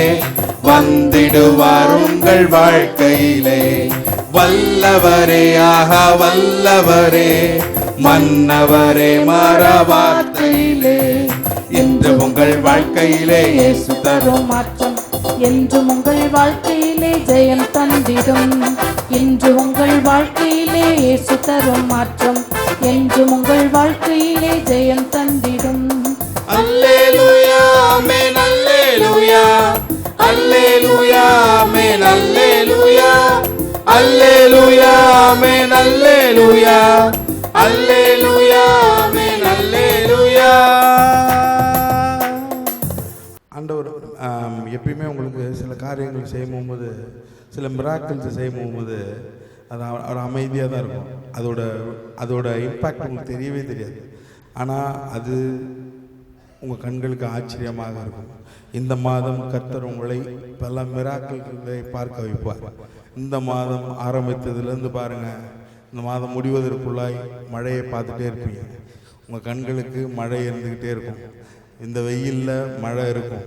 வந்திடுவார் உங்கள் வாழ்க்கையிலே. வல்லவரே ஆஹா வல்லவரே, மன்னவரே மாறாவார்த்தையிலே. இன்று உங்கள் வாழ்க்கையிலே இயேசு தரும் மாற்றம், என்றும் உங்கள் வாழ்க்கையிலே ஜெயம் தந்திடும். இன்று உங்கள் வாழ்க்கையிலே இயேசு தரும் மாற்றம், என்றும் உங்கள் வாழ்க்கையிலே ஜெயம் தந்திடும். அல்லேலூயா ஆமென் அல்லேலூயா, அல்லேலூயா ஆமென் அல்லேலூயா, அல்லேலூயா ஆமென் அல்லேலூயா, அல்லேலூயா ஆமென் அல்லேலூயா. ஆண்டவர் எப்பயுமே உங்களுக்கு சில காரியங்கள் செய்யும் போகும்போது, சில மிராக்கிள்ஸ் செய்யும் போகும்போது அது ஒரு அமைதியாக தான் இருக்கும். அதோட இம்பேக்ட் உங்களுக்கு தெரியவே தெரியாது. ஆனால் அது உங்கள் கண்களுக்கு ஆச்சரியமாக இருக்கும். இந்த மாதம் கர்த்தர் உங்களை பல மிராக்கிள்களை பார்க்க வைப்பார். இந்த மாதம் ஆரம்பித்ததுலேருந்து பாருங்கள், இந்த மாதம் முடிவதற்குள்ளாய் மழையை பார்த்துட்டே இருப்பீங்க. உங்கள் கண்களுக்கு மழை இருந்துக்கிட்டே இருக்கும். இந்த வெயிலில் மழை இருக்கும்,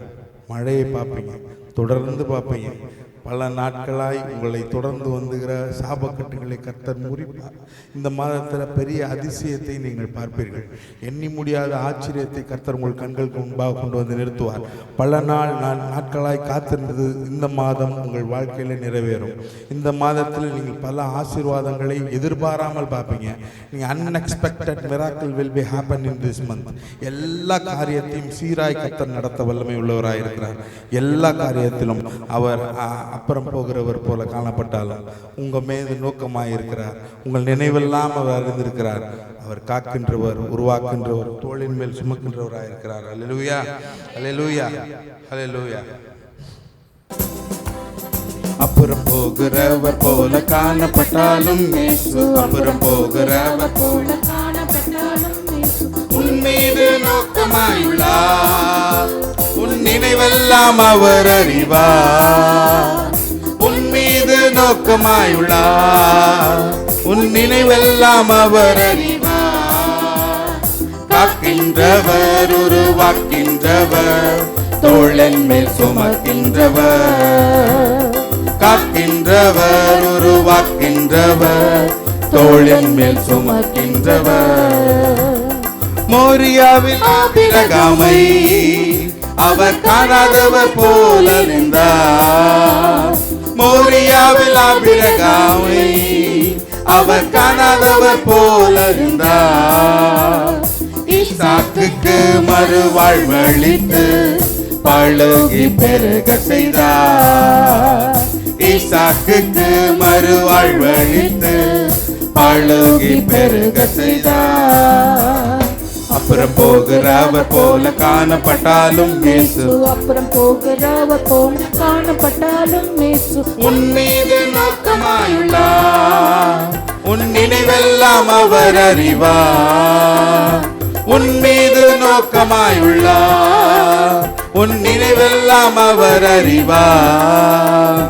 மழையை பார்ப்பீங்க, தொடர்ந்து பார்ப்பீங்க. பல நாட்களாய் உங்களை தொடர்ந்து வந்துகிற சாபக்கட்டுகளை கர்த்தர் முறிப்பார். இந்த மாதத்தில் பெரிய அதிசயத்தை நீங்கள் பார்ப்பீர்கள். எண்ணி முடியாத ஆச்சரியத்தை கர்த்தர் உங்கள் கண்களுக்கு முன்பாக கொண்டு வந்து நிறுத்துவார். பல நாட்களாய் காத்திருந்தது இந்த மாதம் உங்கள் வாழ்க்கையில் நிறைவேறும். இந்த மாதத்தில் நீங்கள் பல ஆசீர்வாதங்களை எதிர்பாராமல் பார்ப்பீங்க. நீங்கள் unexpected miracle will be happen in this month. எல்லா காரியத்தையும் சீராய் கர்த்தர் நடத்த வல்லமை உள்ளவராக இருக்கிறார். எல்லா காரியத்திலும் அவர் அப்புறம் போகிறவர் போல காணப்பட்டாலும் உங்கள் மீது நோக்கமாக இருக்கிறார். உங்கள் நினைவெல்லாம் அவர் அறிந்திருக்கிறார். அவர் காக்கின்றவர், உருவாக்கின்றவர், தோளின் மேல் சுமக்கின்றவராக இருக்கிறார். அல்லேலூயா, அல்லேலூயா, அல்லேலூயா. அப்புறம் போகிறவர் போல காணப்பட்டாலும் இயேசு, அப்புறம் போகிறவர் போல காணப்பட்டாலும் இயேசு உன் மீது நோக்கமாயுள்ளார். உன் நினைவெல்லாம் அவர் அறிவார். உன் மீது நோக்கமாயுள்ளார். உன் நினைவெல்லாம் அவர் அறிவார். காக்கின்றவர், உருவாக்கின்றவர், தோளின் மேல் சுமக்கின்றவர். காக்கின்றவர், உருவாக்கின்றவர், தோளின் மேல் சுமக்கின்றவர். மோரியாவில் ஆபிரகாமை அவர் காணாதவர் போல நின்றார். மோரியாவில் ஆபிரகாமை அவர் காணாதவர் போல நின்றார். ஈசாக்குக்கு மறுவாழ்வளித்து பழுகி பெருக செய்தார். ஈசாக்குக்கு மறுவாழ்வளித்து பழுகி பெருக செய்தார். அப்புறம் போகிறவர் போல காணப்பட்டாலும் இயேசு, அப்புறம் போகிறவர் போல காணப்பட்டாலும் இயேசு உன் மீது நோக்கமாயுள்ளார். உன் நினைவெல்லாம் அவர் அறிவார். உன் மீது நோக்கமாயுள்ளார். உன் நினைவெல்லாம் அவர் அறிவார்.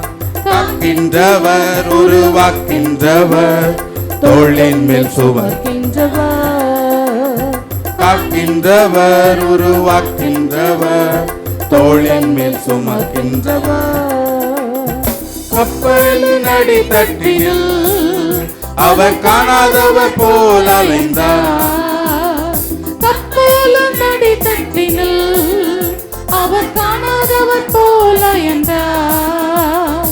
காக்கின்றவர், உருவாக்கின்றவர், தோளின் மேல் சுமக்கின்றவர். காக்கின்றவர், உருவாக்கின்றவர், தோளின் மேல் சுமக்கின்றவர். கப்பலின் அடித்தட்டில் அவர் காணாதவர் போல் அலைந்தார். கப்பலின் அடித்தட்டில் அவர் காணாதவர் போல் அலைந்தார்.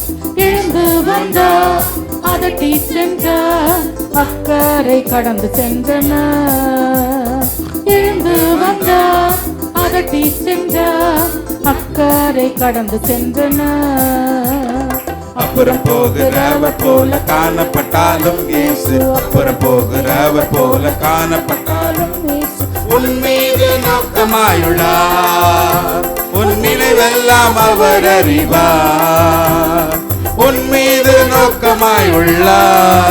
எழுந்து வந்தார், அதட்டி சென்றார், அக்கறை கடந்து சென்றனர். எழுந்து வந்தார், அதட்டி சென்றார், அக்கறை கடந்து சென்றனர். அப்புறம் போகிறவர் போல காணப்பட்டாலும் இயேசு, அப்புறம் போகிறவர் போல காணப்பட்டாலும் இயேசு உன் மீது நோக்கமாயுள்ளார். உன் நினைவெல்லாம் அவர் அறிவார். உன் மீது நோக்கமாயுள்ளார்.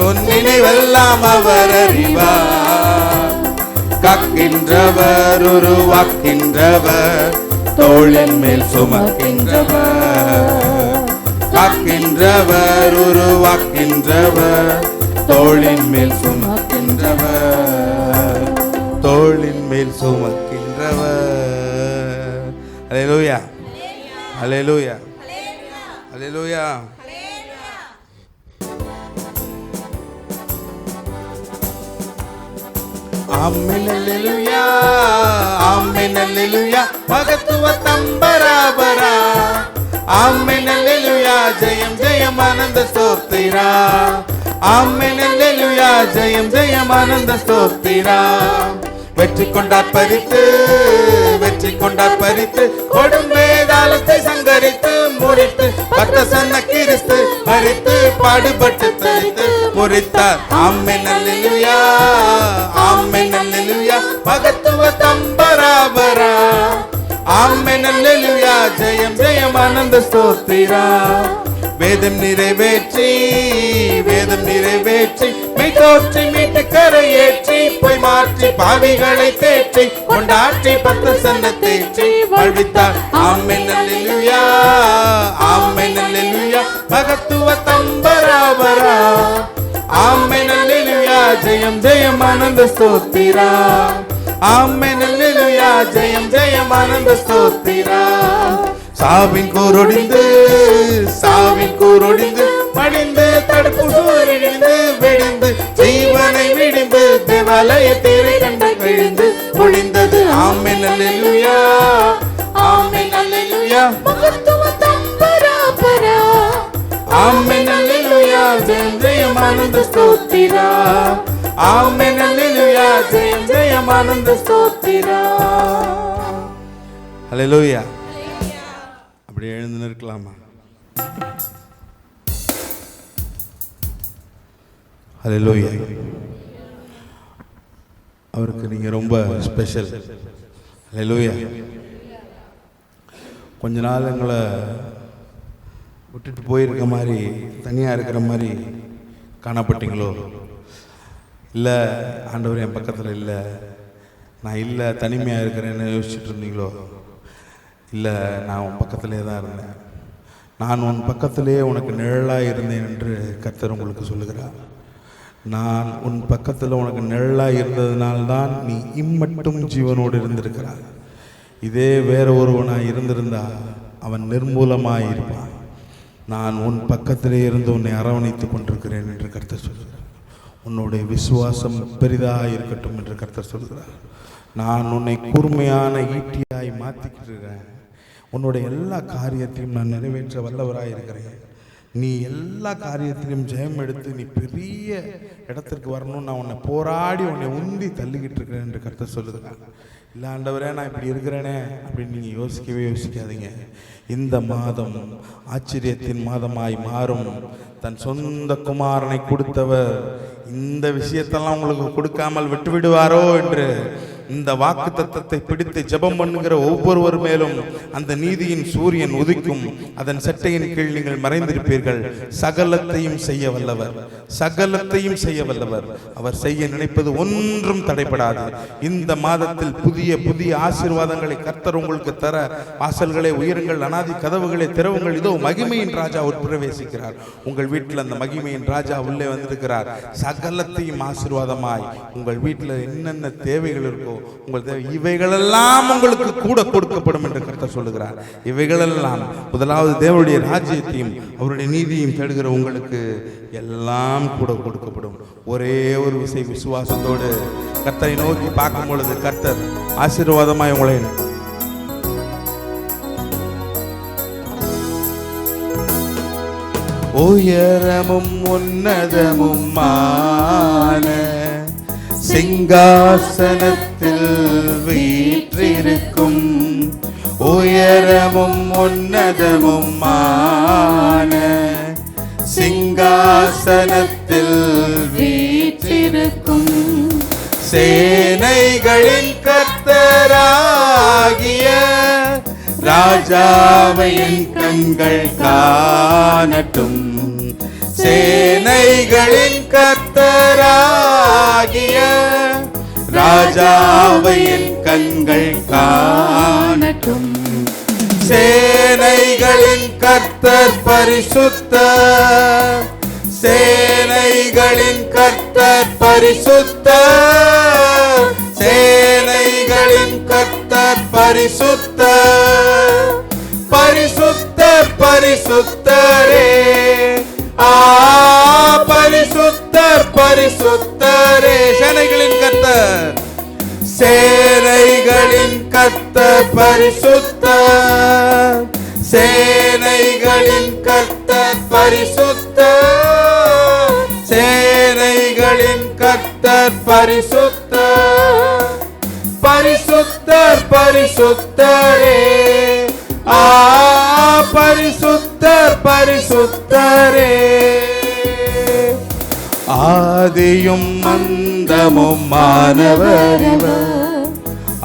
உன் நினைவெல்லாம் அவர் அறிவார். காக்கின்றவர், உருவாக்கின்றவர், தோளின் மேல் சுமக்கின்றவர். காக்கின்றவர், உருவாக்கின்றவர், தோளின் மேல் சுமக்கின்றவர். தோளின் மேல் சுமக்கின்றவர். அல்லேலூயா, அல்லேலூயா, அல்லேலூயா. ஆமென் அல்லேலூயா, ஆமென் அல்லேலூயா, மகத்துவ தம்பராபரா. ஆமென் அல்லேலூயா, ஜெயம் ஜெயம் ஆனந்த ஸ்தோத்திரா. ஆமென் அல்லேலூயா, ஜெயம் ஜெயம் ஆனந்த ஸ்தோத்திரா. வெற்றி கொண்டார் பறித்து, வெற்றி கொண்டார் பறித்து, கொடும் வேதாளத்தை சங்கரித்து முறித்து, பக்த சொன்ன கிறிஸ்து மரித்து பாடுபட்டு தரித்து முறித்தார். ஆமென் அல்லேலூயா, ஆமென் அல்லேலூயா, மகத்துவ தம்பராபரா. ஆமென் அல்லேலூயா, ஜெயம் ஜெயம் ஆனந்த ஸ்தோத்திரா. வேதம் நிறைவேற்றி, வேதம் நிறைவேற்றி, மெய் தோற்றி மீட்டு கரையேற்றி, பொய் மாற்றி பாவிகளை தேற்றி, கொண்டாற்றி பக்த சன்ன தேற்றி வாழ்வித்தார். ஆமென் அல்லேலூயா, ஆமென் அல்லேலூயா, மகத்துவ தம்பராபரா. ஆமென் ஜெயம் ஜெயம் ஆனந்த ஸ்தோத்திரா. ஆமென் அல்லேலூயா ஜெயம் ஜெயம் ஆனந்த ஸ்தோத்திரா. சாவின் கூரொடிந்து மடிந்து தடுப்பு சூரிழிந்து விடிந்து ஜீவனை விடிந்து தேவாலய தேவை கண்ட விழுந்து ஒளிந்தது. ஆமென் அல்லேலூயா ஆமென் அல்லேலூயா ஆமென் அல்லேலூயா ஜெயம் ஜெயம் ஆனந்த ஸ்தோத்திரா. ஆமென் அல்லேலூயா ஜெயம் ஜெயம் ஆனந்த ஸ்தோத்திரா. ஹல்லேலூயா. அப்படியே எழுந்து நிற்கலாமா? ஹல்லேலூயா. அவருக்கு நீங்க ரொம்ப ஸ்பெஷல். ஹல்லேலூயா. கொஞ்ச நாள் எங்களை விட்டுட்டு போயிருக்க மாதிரி, தனியாக இருக்கிற மாதிரி காணப்பட்டீங்களோ? இல்லை ஆண்டவர் என் பக்கத்தில் இல்லை, நான் இல்லை தனிமையாக இருக்கிறேன்னு யோசிச்சுட்டு இருந்தீங்களோ? இல்லை, நான் உன் பக்கத்திலே தான் இருந்தேன். நான் உன் பக்கத்திலே உனக்கு நிழலாக இருந்தேன் என்று கர்த்தர் உங்களுக்கு சொல்லுகிறார். நான் உன் பக்கத்தில் உனக்கு நிழலாக இருந்ததுனால்தான் நீ இம்மட்டும் ஜீவனோடு இருந்திருக்கிறார். இதே வேற ஒருவனாக இருந்திருந்தா அவன் நிர்மூலமாக இருப்பான். நான் உன் பக்கத்திலே இருந்து உன்னை அரவணைத்து கொண்டிருக்கிறேன் என்று கர்த்தர் சொல்கிறார். உன்னுடைய விசுவாசம் பெரிதாக இருக்கட்டும் என்று கர்த்தர் சொல்கிறார். நான் உன்னை கூர்மையான ஈட்டியாய் மாற்றிக்கிட்டு இருக்கிறேன். உன்னுடைய எல்லா காரியத்தையும் நான் நிறைவேற்ற வல்லவராக இருக்கிறேன். நீ எல்லா காரியத்திலையும் ஜெயம் எடுத்து நீ பெரிய இடத்திற்கு வரணும்னு நான் உன்னை போராடி உன்னை உந்தி தள்ளிக்கிட்டு இருக்கிறேன் என்று கர்த்தர் சொல்லுகிறார். இல்லை ஆண்டவரே, நான் இப்படி இருக்கிறேனே அப்படின்னு நீங்கள் யோசிக்காதீங்க. இந்த மாதம் ஆச்சரியத்தின் மாதமாய் மாறும். தன் சொந்த குமாரனை கொடுத்தவர் இந்த விஷயத்தெல்லாம் உங்களுக்கு கொடுக்காமல் விட்டு விடுவாரோ என்று இந்த வாக்கு தத்தத்தை பிடித்து ஜெபம் பண்ணுகிற ஒவ்வொருவர் மேலும் அந்த நீதியின் சூரியன் உதிக்கும். அதன் சட்டையின் கீழ் நீங்கள் மறைந்திருப்பீர்கள். சகலத்தையும் செய்ய வல்லவர், சகலத்தையும் செய்ய வல்லவர். அவர் செய்ய நினைப்பது ஒன்றும் தடைபடாது. இந்த மாதத்தில் புதிய புதிய ஆசீர்வாதங்களை கர்த்தர் உங்களுக்கு தர வாசல்களை உயருங்கள், அனாதி கதவுகளை திறவுங்கள். இதோ மகிமையின் ராஜா உட்பிரவேசிக்கிறார். உங்கள் வீட்டில் அந்த மகிமையின் ராஜா உள்ளே வந்திருக்கிறார். சகலத்தையும் ஆசீர்வாதமாய் உங்கள் வீட்டில் என்னென்ன தேவைகள் இருக்கோ உங்கள் தேவை இவைகளெல்லாம் உங்களுக்கு கூட கொடுக்கப்படும் என்று கர்த்தர் சொல்லுகிறார். இவைகளெல்லாம் முதலாவது தேவனுடைய ராஜ்யத்தையும் அவருடைய நீதியையும் தேடுகிற உங்களுக்கு எல்லாம் கூட கொடுக்கப்படும். ஒரே ஒரு விசுவாசத்தோடு கர்த்தரை நோக்கி பார்க்கும் பொழுது கர்த்தர் ஆசீர்வாதமாய் உங்களை உயரமும் உன்னதமுமான சிங்காசனத்தில் வீற்றிருக்கும், உயரமும் உன்னதமுமான சிங்காசனத்தில் வீற்றிருக்கும் சேனைகளின் கர்த்தராகிய ராஜாவை என் கண்கள் காணட்டும். சேனைகளின் கர்த்தராகிய ராஜாவை என் கண்கள் காணட்டும். சேனைகளின் கர்த்தர் பரிசுத்தர், சேனைகளின் கர்த்தர் பரிசுத்தர், சேனைகளின் கர்த்தர் பரிசுத்தர், பரிசுத்தர் பரிசுத்தரே, பரிசுத்தர் பரிசுத்தரே. சேனைகளின் கர்த்தர், சேனைகளின் கர்த்தர் பரிசுத்தர், சேனைகளின் கர்த்தர் பரிசுத்தர், சேனைகளின் கர்த்தர் பரிசுத்தர், பரிசுத்தர் பரிசுத்தரே, பரிசுத்தர் பரிசுத்தரே. ஆதியும் அந்தமும் மானவர் இவர்,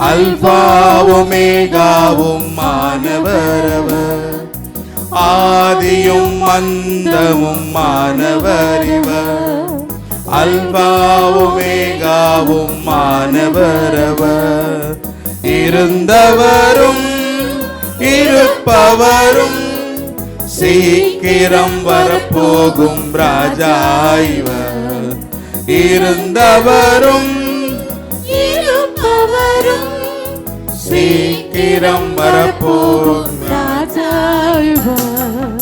அல்பாவும் ஒமேகாவும் மானவர் அவர். ஆதியும் அந்தமும் மானவர் இவர், அல்பாவும் ஒமேகாவும் மானவர் அவர். இருந்தவரும் இருப்பவரும் சீக்கிரம் வரப்போகும் ராஜா இவர். இருந்தவரும் இருப்பவரும் சீக்கிரம் வரப்போகும் ராஜா இவர்.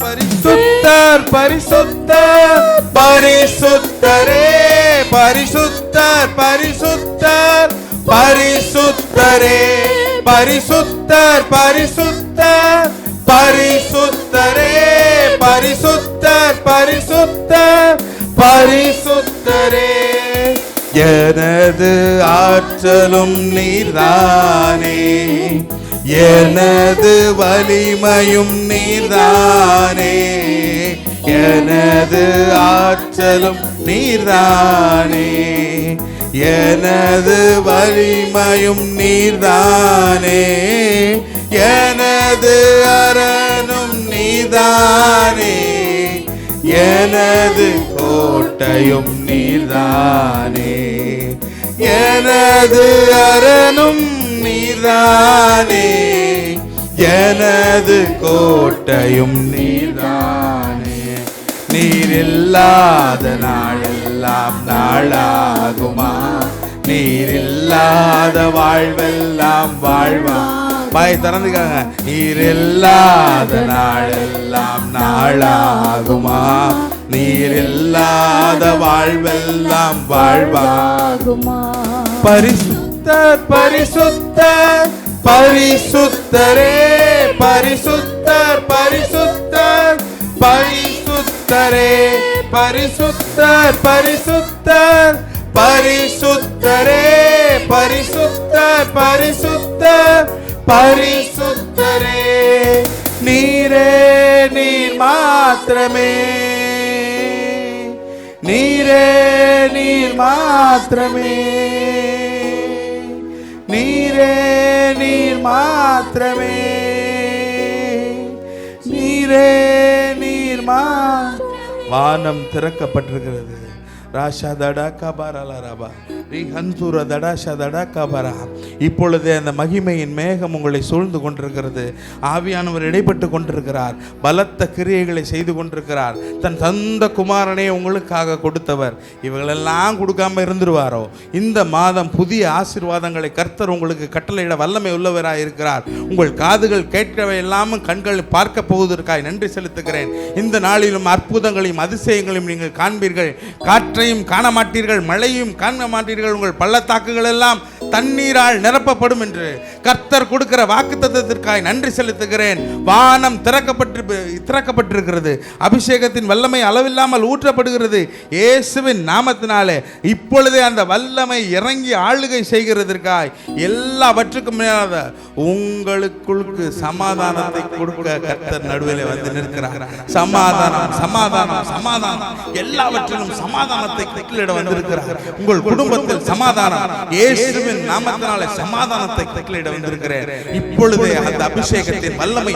பரிசுத்தர் பரிசுத்தர் பரிசுத்தரே பரிசுத்தர் பரிசுத்தர் பரிசுத்தரே பரிசுத்தர் பரிசுத்தர் பரிசுத்தரே பரிசுத்தர் பரிசுத்தர் பரிசுத்தரே எனது ஆற்றலும் நீர்தானே எனது வலிமையும் நீர்தானே எனது ஆற்றலும் நீர்தானே எனது வலிமையும் நீர்தானே எனது அரணும் நீர்தானே எனது கோட்டையும் நீர்தானே எனது அரணும் நீர்தானே எனது கோட்டையும் நீர்தானே நீர் இல்லாத நாளெல்லாம் நாளாகுமா நீர் இல்லாத வாழ்வெல்லாம் வாழ்வா பாய் திறந்துக்காங்க நீர் இல்லாத நாளெல்லாம் நாளாகுமா நீர் இல்லாத வாழ்வெல்லாம் வாழ்வாகுமா பரிசுத்தர் பரிசுத்தர் பரிசுத்தரே பரிசுத்தர் பரிசுத்தர் பரிசுத்தரே பரிசுத்தர் பரிசுத்தர் பரிசுத்தரே பரிசுத்தர் பரிசுத்தர் பரிசுத்தரே நீரே நீர் மாத்திரமே நீரே நீர் மாத்திரமே நீரே நீர் மாத்திரமே நீரே நீர் வானம் திறக்கப்பட்டிருக்கிறது ராஷா தடா கபாரலரபா ஹன்சூர தடாஷா தடா கபாரா இப்பொழுது அந்த மகிமையின் மேகம் உங்களை சூழ்ந்து கொண்டிருக்கிறது ஆவியானவர் இடைப்பட்டு கொண்டிருக்கிறார் பலத்த கிரியைகளை செய்து கொண்டிருக்கிறார் தன் சொந்த குமாரனை உங்களுக்காக கொடுத்தவர் இவங்களெல்லாம் கொடுக்காம இருந்துருவாரோ இந்த மாதம் புதிய ஆசீர்வாதங்களை கர்த்தர் உங்களுக்கு கட்டளையிட வல்லமை உள்ளவராக இருக்கிறார் உங்கள் காதுகள் கேட்கவே இல்லாமல் கண்கள் பார்க்க போவதற்காக நன்றி செலுத்துகிறேன் இந்த நாளிலும் அற்புதங்களையும் அதிசயங்களையும் நீங்கள் காண்பீர்கள் காற்றையும் காண மாட்டீர்கள் மழையும் காண மாட்டீர்கள் உங்கள் பள்ளத்தாக்குகள் எல்லாம் தண்ணீரால் நிரப்பப்படும் என்று கர்த்தர் கொடுக்கிற வாக்குத்தத்தத்திற்காக நன்றி செலுத்துகிறேன் வானம் திறக்கப்பட்டிருக்கிறது அபிஷேகத்தின் வல்லமை அளவில்லாமல் ஊற்றப்படுகிறது இயேசுவின் நாமத்தினாலே இப்பொழுதே அந்த வல்லமை இறங்கி ஆளுகை செய்கிறதற்காய் எல்லாவற்றுக்கும் மேலாக உங்களுக்கு சமாதானத்தை கொடுக்க கர்த்தர் நடுவில் வந்து நிற்கிறார் சமாதானம் சமாதானம் சமாதானம் எல்லாவற்றிலும் சமாதானத்தை கட்டளையிட வந்திருக்கிறார் உங்கள் குடும்பத்தில் சமாதானம் இயேசுவின் நாமத்தினாலே சமாதானத்தை கட்டளையிட வந்திருக்கிறேன் இப்பொழுதே அந்த அபிஷேகத்தின் வல்லமை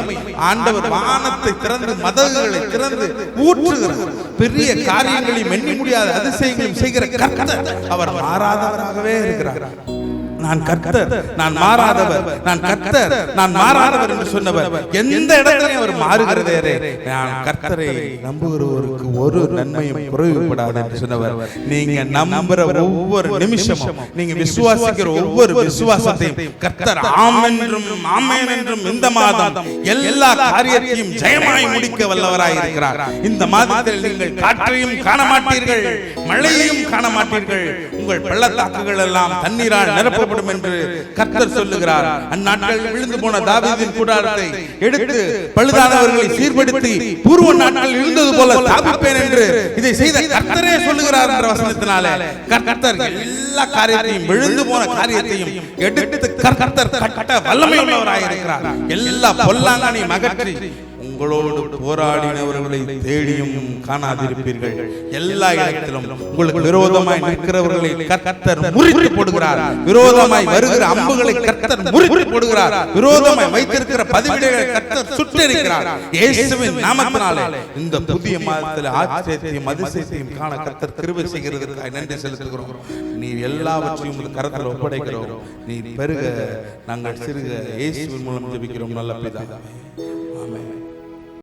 ஆண்டவர் வானத்தை திறந்து மதகுகளை திறந்து ஊற்றுகிறார் பெரிய காரியங்களையும் எண்ணி முடியாத அதிசயங்களையும் செய்கிற கர்த்தர் அவர் மாறாதவராகவே இருக்கிறார் நான் கர்த்தர் நான் மாறாதவர் நான் கர்த்தர் நான் மாறாதவர் என்று சொன்னவர் எந்த இடத்திலையும் அவர் மாறுகிறதே நான் கர்த்தரை நம்புகிறவருக்கு ஒரு நன்மையும் குறைவுபடாது என்று சொன்னவர் நீங்க நம்புற ஒவ்வொரு நிமிஷமும் நீங்க விசுவாசிக்கிற ஒவ்வொரு விசுவாசத்தையும் கர்த்தர் ஆமென் என்றும் இந்த மாதம் எல்லா காரியத்தையும் ஜெயமாய் முடிக்க வல்லவராய் இருக்கிறார் இந்த மாதத்தில் நீங்கள் காற்றையும் காண மாட்டீர்கள் மழையையும் காண மாட்டீர்கள் உங்கள் பள்ளத்தாக்குகள் எல்லாம் தண்ணீரால் நிரப்ப என்று கர்த்தர் சொல்லுகிறார் அந்நாட்களில் விழுந்து போன தாவீதின் கூடாரத்தை எடுத்து பழுதானவர்களை சீர்படுத்தி பூர்வ நாட்களில் இருந்தது போல ஸ்தாபிப்பேன் என்று இதை செய்த கர்த்தரே சொல்லுகிறார் என்ற வசனத்தினாலே கர்த்தர் எல்லா காரியத்தையும் விழுந்து போன காரியத்தையும் எடுத்து கர்த்தர் கட்ட வல்லமை உள்ளவராய் இருக்கிறார் எல்லா பொல்லாங்கனையும் அகற்றி உங்களோடு போராடினவர்களை தேடியும் காணாதிருப்பீர்கள் எல்லா இடத்திலும் உங்களுக்கு விரோதமாய் நிற்கிறவர்களை கர்த்தர் முறித்து போடுகிறார் விரோதமாய் வருகிற அம்புகளை கர்த்தர் முறித்து போடுகிறார் விரோதமாய் வைத்திருக்கிற பதிவிடைகளை கர்த்தர் சுட்டெரிக்கிறார் இயேசுவின் நாமத்தினாலே இந்த புதிய மாதத்தில் ஆச்சரியத்தையும் அதிசயத்தையும் காண கர்த்தர் கிருபை செய்கிறதற்காக நன்றி செலுத்துகிறோம் நீர் எல்லாவற்றையும் உங்கள் கரத்தில் ஒப்படைக்கிறோம் நீர் பெருக நாங்கள் சிறுக இயேசுவின் மூலம் ஜெபிக்கிறோம் நல்ல பிதாவே ஆமென்.